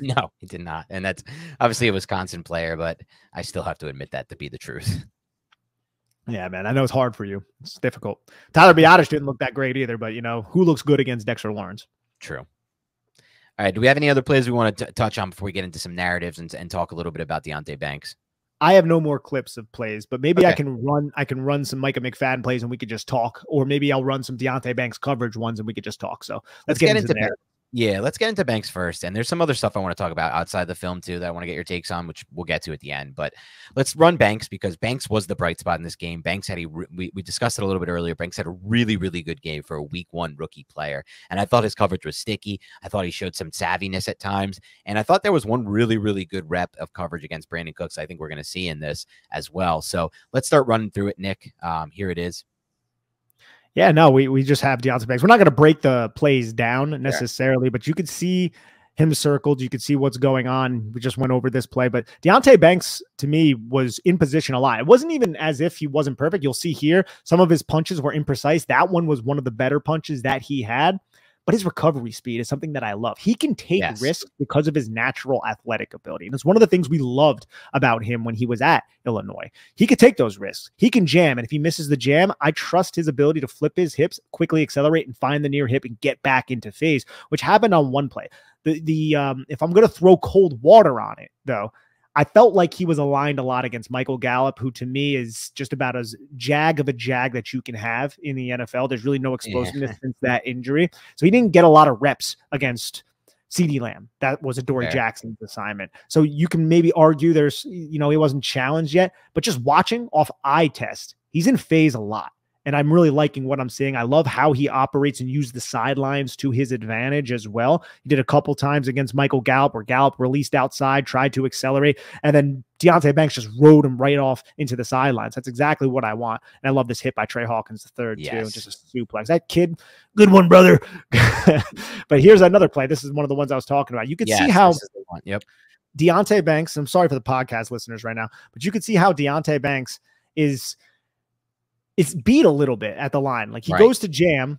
No, he did not. And that's obviously a Wisconsin player, but I still have to admit that to be the truth. Yeah, man, I know it's hard for you. It's difficult. Tyler Biadasz didn't look that great either, but who looks good against Dexter Lawrence? True. All right. Do we have any other plays we want to touch on before we get into some narratives and talk a little bit about Deonte Banks? I have no more clips of plays, but maybe I can run some Micah McFadden plays and we could just talk, or maybe I'll run some Deonte Banks coverage ones and we could just talk. So let's get into that. Yeah, let's get into Banks first. And there's some other stuff I want to talk about outside the film too that I want to get your takes on, which we'll get to at the end. But let's run Banks because Banks was the bright spot in this game. Banks had we discussed it a little bit earlier. Banks had a really, really good game for a week 1 rookie player. And I thought his coverage was sticky. I thought he showed some savviness at times. And I thought there was one really, really good rep of coverage against Brandon Cooks. I think we're going to see in this as well. So let's start running through it, Nick. Here it is. Yeah, no, we just have Deonte Banks. We're not going to break the plays down necessarily, but you could see him circled. You could see what's going on. We just went over this play, but Deonte Banks, to me, was in position a lot. It wasn't even as if he wasn't perfect. You'll see here, some of his punches were imprecise. That one was one of the better punches that he had. But his recovery speed is something that I love. He can take risks because of his natural athletic ability. And it's one of the things we loved about him when he was at Illinois. He could take those risks. He can jam. And if he misses the jam, I trust his ability to flip his hips, quickly accelerate, and find the near hip and get back into phase, which happened on one play. If I'm going to throw cold water on it, though, I felt like he was aligned a lot against Michael Gallup, who to me is just about as jag of a jag that you can have in the NFL. There's really no explosiveness since that injury. So he didn't get a lot of reps against CeeDee Lamb. That was Adoree Jackson's assignment. So you can maybe argue there's, he wasn't challenged yet, but just watching off eye test, he's in phase a lot. And I'm really liking what I'm seeing. I love how he operates and uses the sidelines to his advantage as well. He did a couple times against Michael Gallup where Gallup released outside, tried to accelerate, and then Deonte Banks just rode him right off into the sidelines. That's exactly what I want. And I love this hit by Tre Hawkins III too. Just a suplex. That kid, good one, brother. But here's another play. This is one of the ones I was talking about. You could see how Deonte Banks, I'm sorry for the podcast listeners right now, but you could see how Deonte Banks it's beat a little bit at the line. Like he goes to jam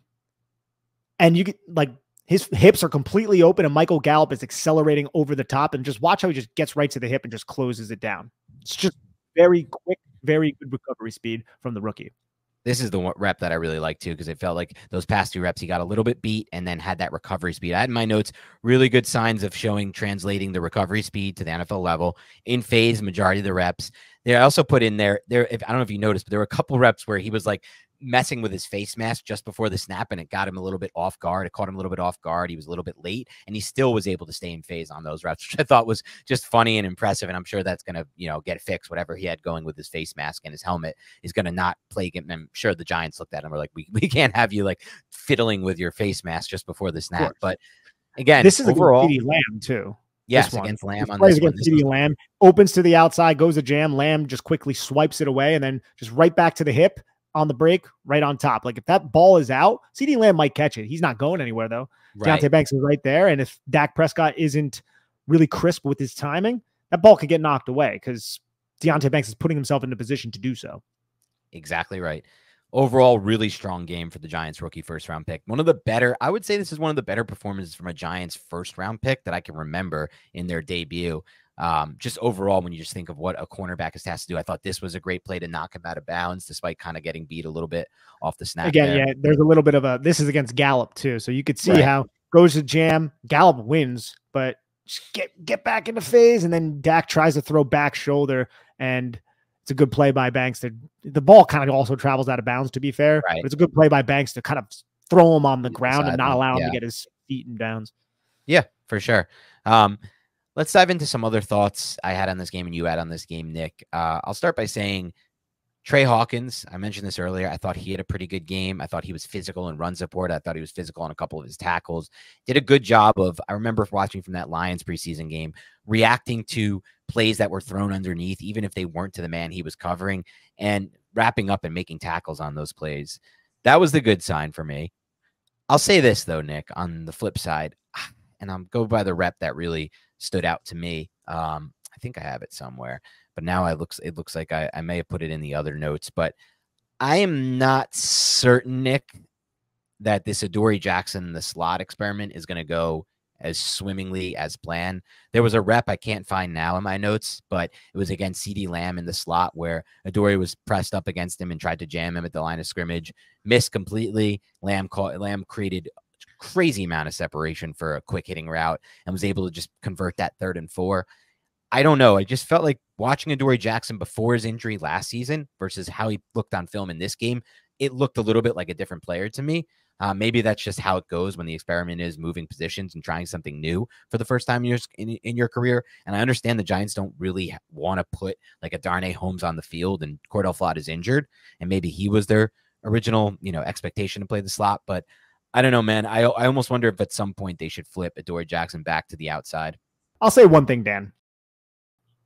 and you get like his hips are completely open and Michael Gallup is accelerating over the top, and just watch how he just gets right to the hip and just closes it down. It's just very quick, very good recovery speed from the rookie. This is the rep that I really like too, because it felt like those past 2 reps, he got a little bit beat and then had that recovery speed. I had in my notes really good signs of translating the recovery speed to the NFL level in phase majority of the reps. I also put in there, I don't know if you noticed, but there were a couple reps where he was like messing with his face mask just before the snap, and it got him a little bit off guard. It caught him a little bit off guard. He was a little bit late, and he still was able to stay in phase on those reps, which I thought was just funny and impressive. And I'm sure that's going to, get fixed. Whatever he had going with his face mask and his helmet is going to not plague him. I'm sure the Giants looked at him and were like, we can't have you like fiddling with your face mask just before the snap. But again, this is overall, CeeDee Lamb too. Yes, against Lamb on this one. CeeDee Lamb opens to the outside, goes to jam. Lamb just quickly swipes it away, and then just right back to the hip on the break, right on top. Like if that ball is out, CeeDee Lamb might catch it. He's not going anywhere though. Deonte Banks is right there, and if Dak Prescott isn't really crisp with his timing, that ball could get knocked away because Deonte Banks is putting himself in a position to do so. Exactly right. Overall, really strong game for the Giants rookie first-round pick. One of the better, I would say this is one of the better performances from a Giants first-round pick that I can remember in their debut. Just overall, when you just think of what a cornerback is tasked to do, I thought this was a great play to knock him out of bounds, despite kind of getting beat a little bit off the snap. Again, there's a little bit of this is against Gallup too. So you could see how goes to jam, Gallup wins, but just get back into phase. And then Dak tries to throw back shoulder, and it's a good play by Banks. The ball kind of also travels out of bounds, to be fair. But it's a good play by Banks to kind of throw him on the ground and not allow him to get his feet in downs. Yeah, for sure. Let's dive into some other thoughts I had on this game and you had on this game, Nick. I'll start by saying Tre Hawkins, I mentioned this earlier. I thought he had a pretty good game. I thought he was physical in run support. I thought he was physical on a couple of his tackles. Did a good job of, I remember watching from that Lions preseason game, reacting to plays that were thrown underneath, even if they weren't to the man he was covering, and wrapping up and making tackles on those plays. That was the good sign for me. I'll say this, though, Nick, on the flip side, and I'll go by the rep that really stood out to me. I think I have it somewhere, but now it looks like I may have put it in the other notes, but I am not certain, Nick, that this Adoree Jackson, the slot experiment, is going to go as swimmingly as planned. There was a rep I can't find now in my notes, but it was against CeeDee Lamb in the slot where Adoree was pressed up against him and tried to jam him at the line of scrimmage, missed completely. Lamb created crazy amount of separation for a quick hitting route and was able to just convert that 3rd and 4. I don't know. I just felt like watching Adoree Jackson before his injury last season versus how he looked on film in this game, it looked a little bit like a different player to me. Maybe that's just how it goes when the experiment is moving positions and trying something new for the first time in your career. And I understand the Giants don't really want to put like a Darnay Holmes on the field, and Cordell Flott is injured, and maybe he was their original, expectation to play the slot. But I don't know, man. I almost wonder if at some point they should flip Adoree Jackson back to the outside. I'll say one thing, Dan.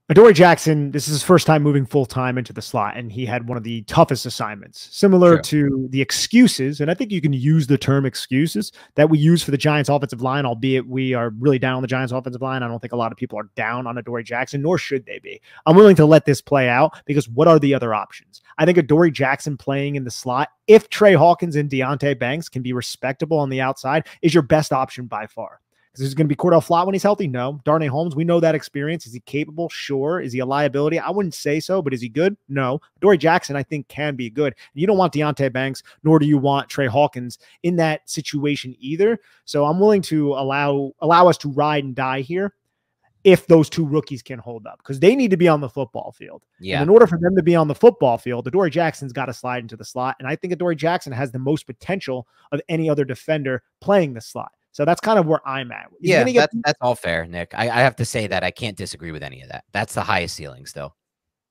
Adoree Jackson, this is his first time moving full-time into the slot, and he had one of the toughest assignments, similar to the excuses, and I think you can use the term excuses, that we use for the Giants offensive line, albeit we are really down on the Giants offensive line. I don't think a lot of people are down on Adoree Jackson, nor should they be. I'm willing to let this play out because what are the other options? I think Adoree Jackson playing in the slot, if Tre Hawkins and Deonte Banks can be respectable on the outside, is your best option by far. Is this going to be Cordell Flott when he's healthy? No. Darnay Holmes, we know that experience. Is he capable? Sure. Is he a liability? I wouldn't say so, but is he good? No. Adoree Jackson, I think, can be good. You don't want Deonte Banks, nor do you want Tre Hawkins in that situation either. So I'm willing to allow us to ride and die here. if those two rookies can hold up, because they need to be on the football field. Yeah. And in order for them to be on the football field, Adoree Jackson's got to slide into the slot. And I think Adoree Jackson has the most potential of any other defender playing the slot. So that's kind of where I'm at. That's all fair, Nick. I have to say that I can't disagree with any of that. That's the highest ceiling still.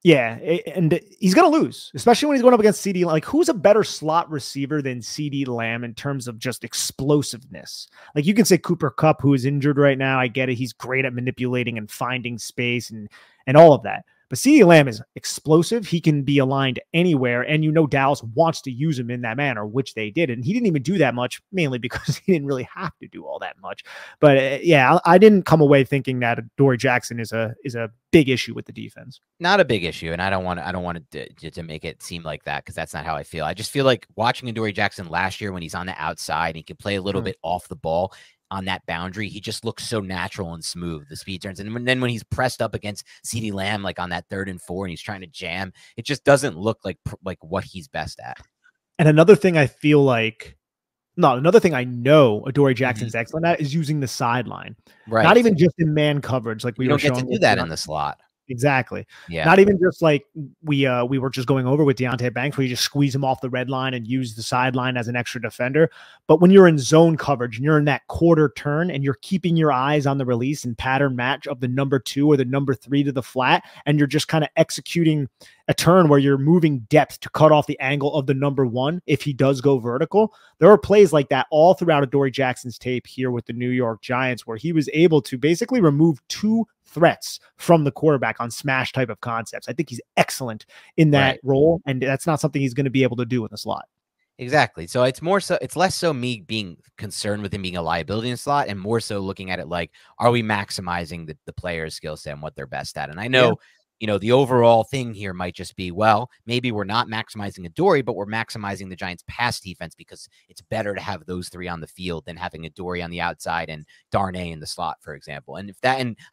Yeah, and he's going to lose, especially when he's going up against CeeDee. Like, who's a better slot receiver than CeeDee Lamb in terms of just explosiveness? Like, you can say Cooper Kupp, who is injured right now. I get it. He's great at manipulating and finding space and all of that. But CeeDee Lamb is explosive. He can be aligned anywhere, and Dallas wants to use him in that manner, which they did. And he didn't even do that much, mainly because he didn't really have to do all that much. But yeah, I didn't come away thinking that Adoree Jackson is a big issue with the defense. Not a big issue, and I don't want to make it seem like that, because that's not how I feel. I just feel like watching Adoree Jackson last year when he's on the outside and he can play a little bit off the ball on that boundary, he just looks so natural and smooth, the speed turns. And then when he's pressed up against CeeDee Lamb, like on that 3rd and 4, and he's trying to jam, it just doesn't look like what he's best at. And another thing I know Adoree Jackson's excellent at is using the sideline. Right. Not even just in man coverage, like we don't get to do that in the slot. Exactly. Yeah. Not even just like we were just going over with Deonte Banks, where you just squeeze him off the red line and use the sideline as an extra defender. But when you're in zone coverage and you're in that quarter turn and you're keeping your eyes on the release and pattern match of the number 2 or the number 3 to the flat, and you're just kind of executing a turn where you're moving depth to cut off the angle of the number 1 if he does go vertical. There are plays like that all throughout Adoree Jackson's tape here with the New York Giants, where he was able to basically remove 2 threats from the quarterback on smash type of concepts. I think he's excellent in that role, and that's not something he's going to be able to do in the slot. Exactly. So it's less so me being concerned with him being a liability in the slot, and more so looking at it like, are we maximizing the player's skill set and what they're best at? And I know, the overall thing here might just be, well, maybe we're not maximizing Adoree, but we're maximizing the Giants' pass defense, because it's better to have those 3 on the field than having Adoree on the outside and Darnay in the slot, for example. And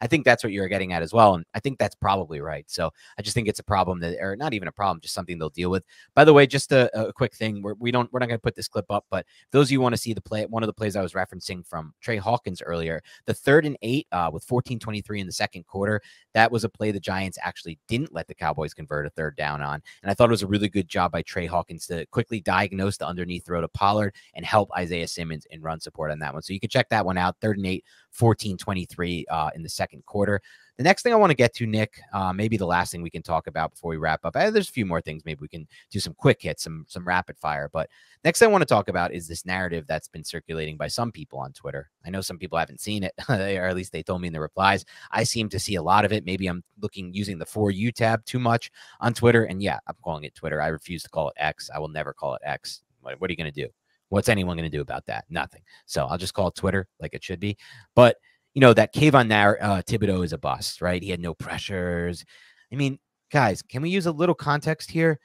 I think that's what you're getting at as well. And I think that's probably right. So I just think it's a problem or not even a problem, just something they'll deal with. By the way, just a quick thing, we're not going to put this clip up, but those of you want to see one of the plays I was referencing from Tre Hawkins earlier, the 3rd and 8 with 14:23 in the second quarter, that was a play the Giants actually didn't let the Cowboys convert a 3rd down on. And I thought it was a really good job by Tre Hawkins to quickly diagnose the underneath throw to Pollard and help Isaiah Simmons in run support on that one. So you can check that one out. 3rd and 8, 14:23 in the second quarter. The next thing I want to get to, Nick, maybe the last thing we can talk about before we wrap up. There's a few more things. Maybe we can do some quick hits, some rapid fire. But next thing I want to talk about is this narrative that's been circulating by some people on Twitter. I know some people haven't seen it, or at least they told me in the replies. I seem to see a lot of it. Maybe I'm using the For You tab too much on Twitter. And yeah, I'm calling it Twitter. I refuse to call it X. I will never call it X. What are you going to do? What's anyone going to do about that? Nothing. So I'll just call it Twitter like it should be. But that Kayvon Thibodeaux is a bust, right? He had no pressures. I mean, guys, can we use a little context here?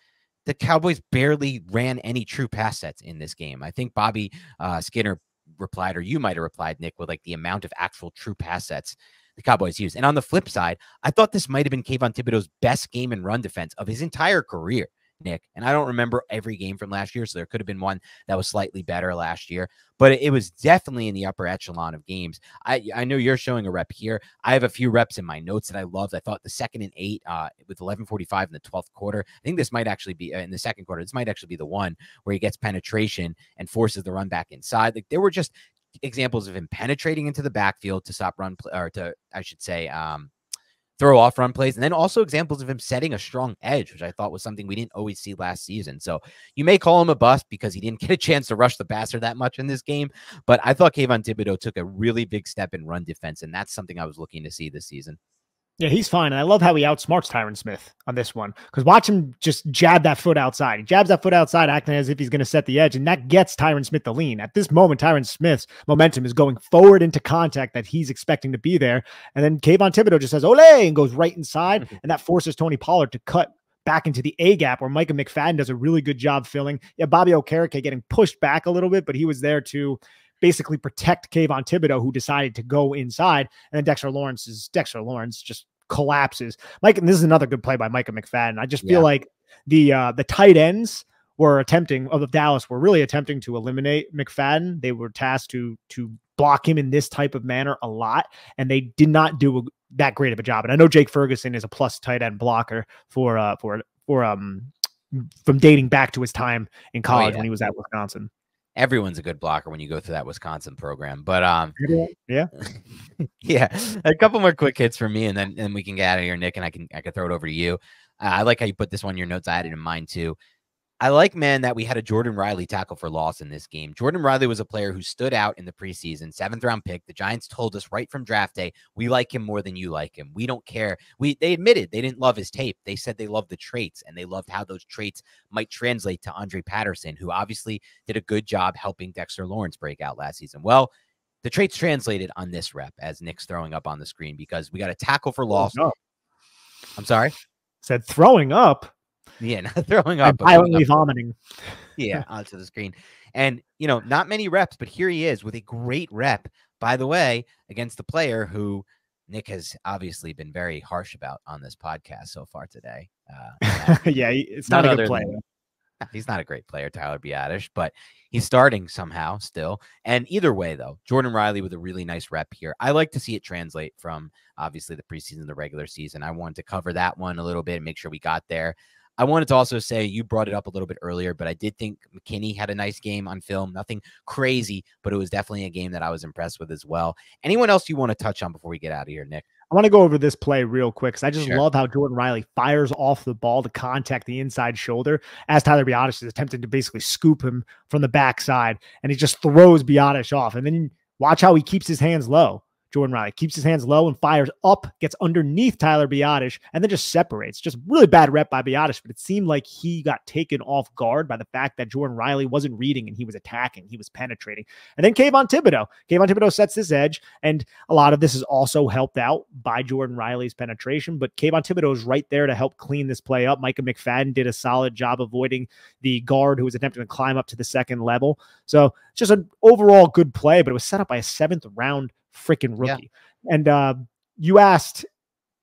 The Cowboys barely ran any true pass sets in this game. I think Bobby Skinner replied, or you might have replied, Nick, with like the amount of actual true pass sets the Cowboys used. And on the flip side, I thought this might have been Kayvon Thibodeaux's best game in run defense of his entire career, Nick. And I don't remember every game from last year, so there could have been one that was slightly better last year, but it was definitely in the upper echelon of games. I know you're showing a rep here. I have a few reps in my notes that I loved. I thought the 2nd and 8 with 11:45 in the 12th quarter. I think this might actually be in the second quarter. This might actually be the one where he gets penetration and forces the run back inside. Like, there were just examples of him penetrating into the backfield to stop run, or to, I should say, throw off run plays. And then also examples of him setting a strong edge, which I thought was something we didn't always see last season. So you may call him a bust because he didn't get a chance to rush the passer that much in this game. But I thought Kayvon Thibodeaux took a really big step in run defense, and that's something I was looking to see this season. Yeah, he's fine. And I love how he outsmarts Tyron Smith on this one, because watch him just jab that foot outside. He jabs that foot outside, acting as if he's going to set the edge, and that gets Tyron Smith the lean. At this moment, Tyron Smith's momentum is going forward into contact that he's expecting to be there. And then Kayvon Thibodeaux just says, ole, and goes right inside, and that forces Tony Pollard to cut back into the A gap, where Micah McFadden does a really good job filling. Yeah, Bobby Okereke getting pushed back a little bit, but he was there to basically protect Kayvon Thibodeaux, who decided to go inside. And then Dexter Lawrence just collapses. Mike, and this is another good play by Micah McFadden. I just feel like the tight ends of Dallas were really attempting to eliminate McFadden. They were tasked to block him in this type of manner a lot, and they did not do that great of a job. And I know Jake Ferguson is a plus tight end blocker from dating back to his time in college when he was at Wisconsin. Everyone's a good blocker when you go through that Wisconsin program. But yeah. Yeah. A couple more quick hits for me, and then we can get out of here, Nick, and I can throw it over to you. I like how you put this one in your notes. I had it in mine too. I like, man, that we had a Jordan Riley tackle for loss in this game. Jordan Riley was a player who stood out in the preseason, 7th-round pick. The Giants told us right from draft day, we like him more than you like him. We don't care. They admitted they didn't love his tape. They said they loved the traits, and they loved how those traits might translate to Andre Patterson, who obviously did a good job helping Dexter Lawrence break out last season. Well, the traits translated on this rep, as Nick's throwing up on the screen, because we got a tackle for loss. I'm sorry? Said throwing up. Yeah, not throwing up. Violently vomiting. Yeah, onto the screen. And, not many reps, but here he is with a great rep, by the way, against the player who Nick has obviously been very harsh about on this podcast so far today. Yeah, it's not a good player. He's not a great player, Tyler Biadasz, but he's starting somehow still. And either way, though, Jordan Riley with a really nice rep here. I like to see it translate from, obviously, the preseason to the regular season. I wanted to cover that one a little bit and make sure we got there. I wanted to also say, you brought it up a little bit earlier, but I did think McKinney had a nice game on film. Nothing crazy, but it was definitely a game that I was impressed with as well. Anyone else you want to touch on before we get out of here, Nick? I want to go over this play real quick because I just love how Jordan Riley fires off the ball to contact the inside shoulder as Tyler Biadasz is attempting to basically scoop him from the backside, and he just throws Biadasz off. And then watch how he keeps his hands low. Jordan Riley keeps his hands low and fires up, gets underneath Tyler Biadasz, and then just separates. Just really bad rep by Biadasz, but it seemed like he got taken off guard by the fact that Jordan Riley wasn't reading and he was attacking. He was penetrating. And then Kayvon Thibodeaux sets this edge, and a lot of this is also helped out by Jordan Riley's penetration, but Kayvon Thibodeaux is right there to help clean this play up. Micah McFadden did a solid job avoiding the guard who was attempting to climb up to the second level. So just an overall good play, but it was set up by a 7th-round freaking rookie. Yeah. And you asked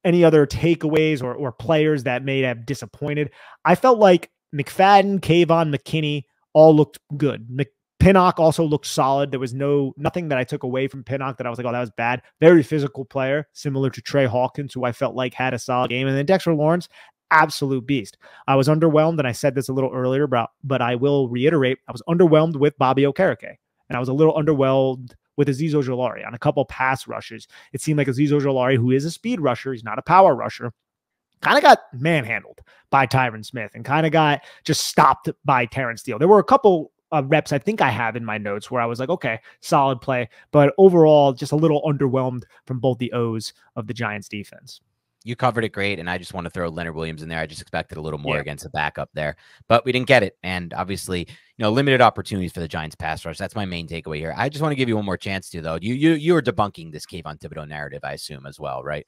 any other takeaways or players that may have disappointed. I felt like McFadden, Kayvon, McKinney all looked good. Pinnock also looked solid. There was nothing that I took away from Pinnock that I was like, oh, that was bad. Very physical player, similar to Tre Hawkins, who I felt like had a solid game. And then Dexter Lawrence, absolute beast. I was underwhelmed, and I said this a little earlier, but I will reiterate, I was underwhelmed with Bobby Okereke, and I was a little underwhelmed with Azeez Ojulari on a couple pass rushes. It seemed like Azeez Ojulari, who is a speed rusher, he's not a power rusher, kind of got manhandled by Tyron Smith and kind of got just stopped by Terrence Steele. There were a couple reps I think I have in my notes where I was like, okay, solid play, but overall just a little underwhelmed from both the O's of the Giants defense. You covered it great, and I just want to throw Leonard Williams in there. I just expected a little more against the backup there, but we didn't get it. And obviously, limited opportunities for the Giants pass rush. That's my main takeaway here. I just want to give you one more chance to, though. You are debunking this Kayvon Thibodeaux narrative, I assume, as well, right?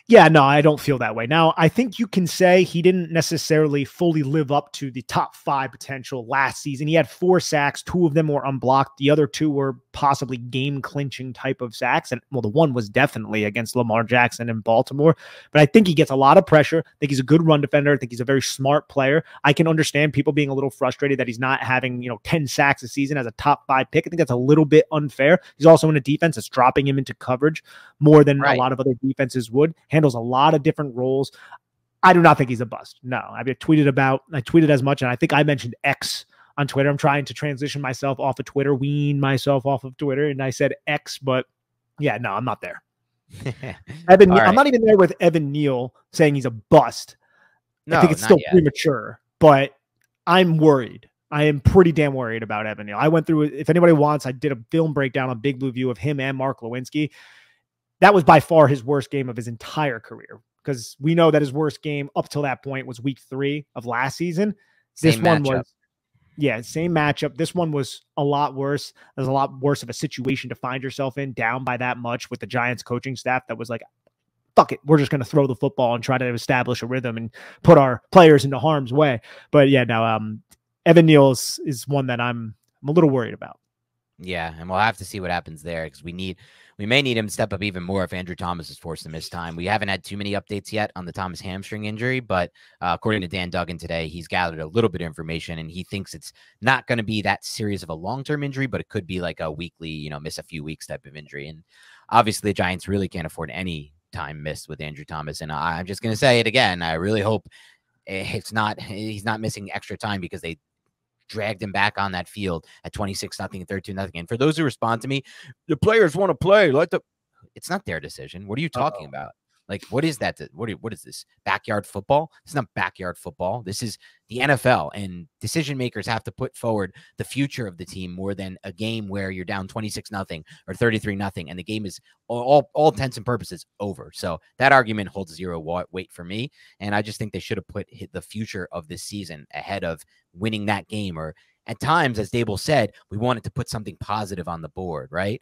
Yeah, no, I don't feel that way. Now, I think you can say he didn't necessarily fully live up to the top 5 potential last season. He had 4 sacks. 2 of them were unblocked. The other 2 were possibly game-clinching type of sacks. And, well, the one was definitely against Lamar Jackson in Baltimore. But I think he gets a lot of pressure. I think he's a good run defender. I think he's a very smart player. I can understand people being a little frustrated that he's not having, 10 sacks a season as a top 5 pick. I think that's a little bit unfair. He's also in a defense that's dropping him into coverage more than a lot of other defenses would. Handles a lot of different roles. I do not think he's a bust. No, I tweeted as much, and I think I mentioned X on Twitter. I'm trying to transition myself off of Twitter, wean myself off of Twitter, and I said X, but yeah, no, I'm not there. I'm not even there with Evan Neal saying he's a bust. No, I think it's still premature, but I'm worried. I am pretty damn worried about Evan Neal. I went through, if anybody wants, I did a film breakdown on Big Blue View of him and Mark Lewinsky. That was by far his worst game of his entire career, because we know that his worst game up till that point was week 3 of last season. Same matchup. Same matchup. This one was a lot worse. There's a lot worse of a situation to find yourself in, down by that much with the Giants coaching staff that was like, fuck it, we're just going to throw the football and try to establish a rhythm and put our players into harm's way. But yeah, now Evan Neal is one that I'm a little worried about. Yeah, and we'll have to see what happens there, because we may need him to step up even more if Andrew Thomas is forced to miss time. We haven't had too many updates yet on the Thomas hamstring injury, but according to Dan Duggan today, he's gathered a little bit of information, and he thinks it's not going to be that serious of a long-term injury, but it could be like a weekly, miss a few weeks type of injury. And obviously the Giants really can't afford any time missed with Andrew Thomas. And I'm just going to say it again. I really hope he's not missing extra time because they dragged him back on that field at 26-0 and 13-0. And for those who respond to me, the players want to play. It's not their decision. What are you talking about? Like, what is that? What is this? Backyard football? It's not backyard football. This is the NFL, and decision makers have to put forward the future of the team more than a game where you're down 26-0 or 33-0, and the game is all intents and purposes over. So that argument holds zero weight for me, and I just think they should have put the future of this season ahead of winning that game. Or at times, as Dable said, we wanted to put something positive on the board, right?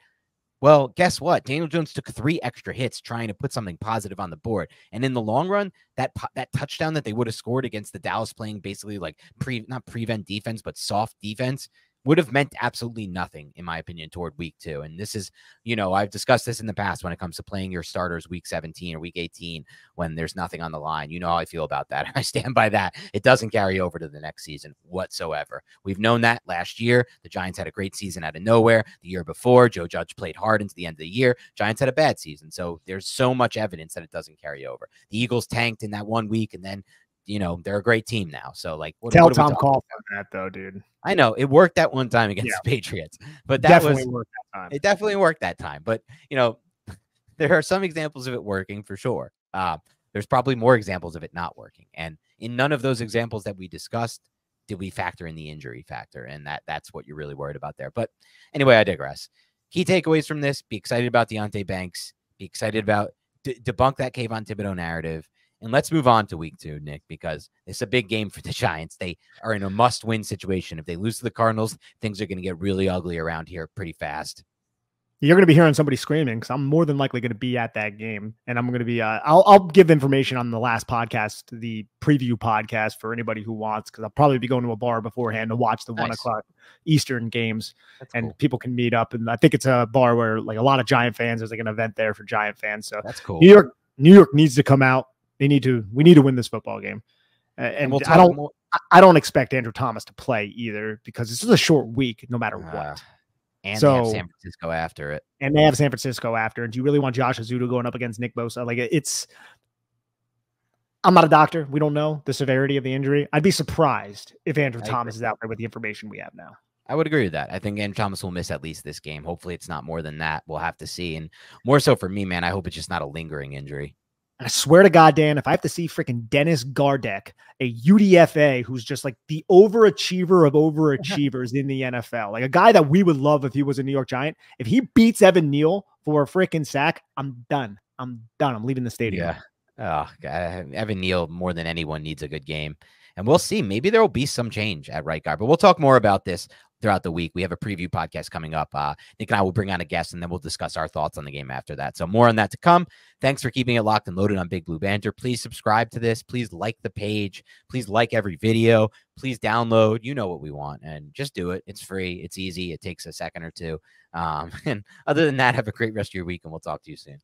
Well, guess what? Daniel Jones took 3 extra hits trying to put something positive on the board. And in the long run, that touchdown that they would have scored against the Dallas playing basically like not prevent defense, but soft defense would have meant absolutely nothing, in my opinion, toward week 2. And this is, I've discussed this in the past when it comes to playing your starters week 17 or week 18 when there's nothing on the line. You know how I feel about that. I stand by that. It doesn't carry over to the next season whatsoever. We've known that last year. The Giants had a great season out of nowhere. The year before, Joe Judge played hard into the end of the year. Giants had a bad season. So there's so much evidence that it doesn't carry over. The Eagles tanked in that 1 week, and then they're a great team now. So like, tell Tom Coughlin that though, dude. I know it worked that one time against the Patriots, but that definitely worked that time. It definitely worked that time. But there are some examples of it working for sure. There's probably more examples of it not working. And in none of those examples that we discussed did we factor in the injury factor, and that's what you're really worried about there. But anyway, I digress. Key takeaways from this: be excited about Deonte Banks. Be excited about debunk that Kayvon Thibodeaux narrative. And let's move on to week 2, Nick, because it's a big game for the Giants. They are in a must-win situation. If they lose to the Cardinals, things are going to get really ugly around here pretty fast. You're going to be hearing somebody screaming because I'm more than likely going to be at that game. And I'm going to be, I'll give information on the last podcast, the preview podcast for anybody who wants, because I'll probably be going to a bar beforehand to watch the 1 o'clock Eastern games. That's and cool. People can meet up. And I think it's a bar where like a lot of Giant fans, there's like an event there for Giant fans. So that's cool. New York needs to come out. We need to win this football game. And we'll I don't expect Andrew Thomas to play either because this is a short week, no matter what. And they have San Francisco after it. And they have San Francisco after. And do you really want Josh Azudu going up against Nick Bosa? Like I'm not a doctor. We don't know the severity of the injury. I'd be surprised if Andrew Thomas is out there with the information we have now. I would agree with that. I think Andrew Thomas will miss at least this game. Hopefully it's not more than that. We'll have to see. And more so for me, man, I hope it's just not a lingering injury. I swear to God, Dan, if I have to see freaking Dennis Gardeck, a UDFA who's just like the overachiever of overachievers in the NFL, like a guy that we would love if he was a New York Giant, if he beats Evan Neal for a freaking sack, I'm done. I'm leaving the stadium. Yeah. Oh, God. Evan Neal, more than anyone, needs a good game. And we'll see. Maybe there will be some change at right guard. But we'll talk more about this throughout the week. We have a preview podcast coming up. Nick and I will bring on a guest, and then we'll discuss our thoughts on the game after that. So more on that to come. Thanks for keeping it locked and loaded on Big Blue Banter. Please subscribe to this. Please like the page. Please like every video. Please download. You know what we want, and just do it. It's free. It's easy. It takes a second or two. And other than that, have a great rest of your week, and we'll talk to you soon.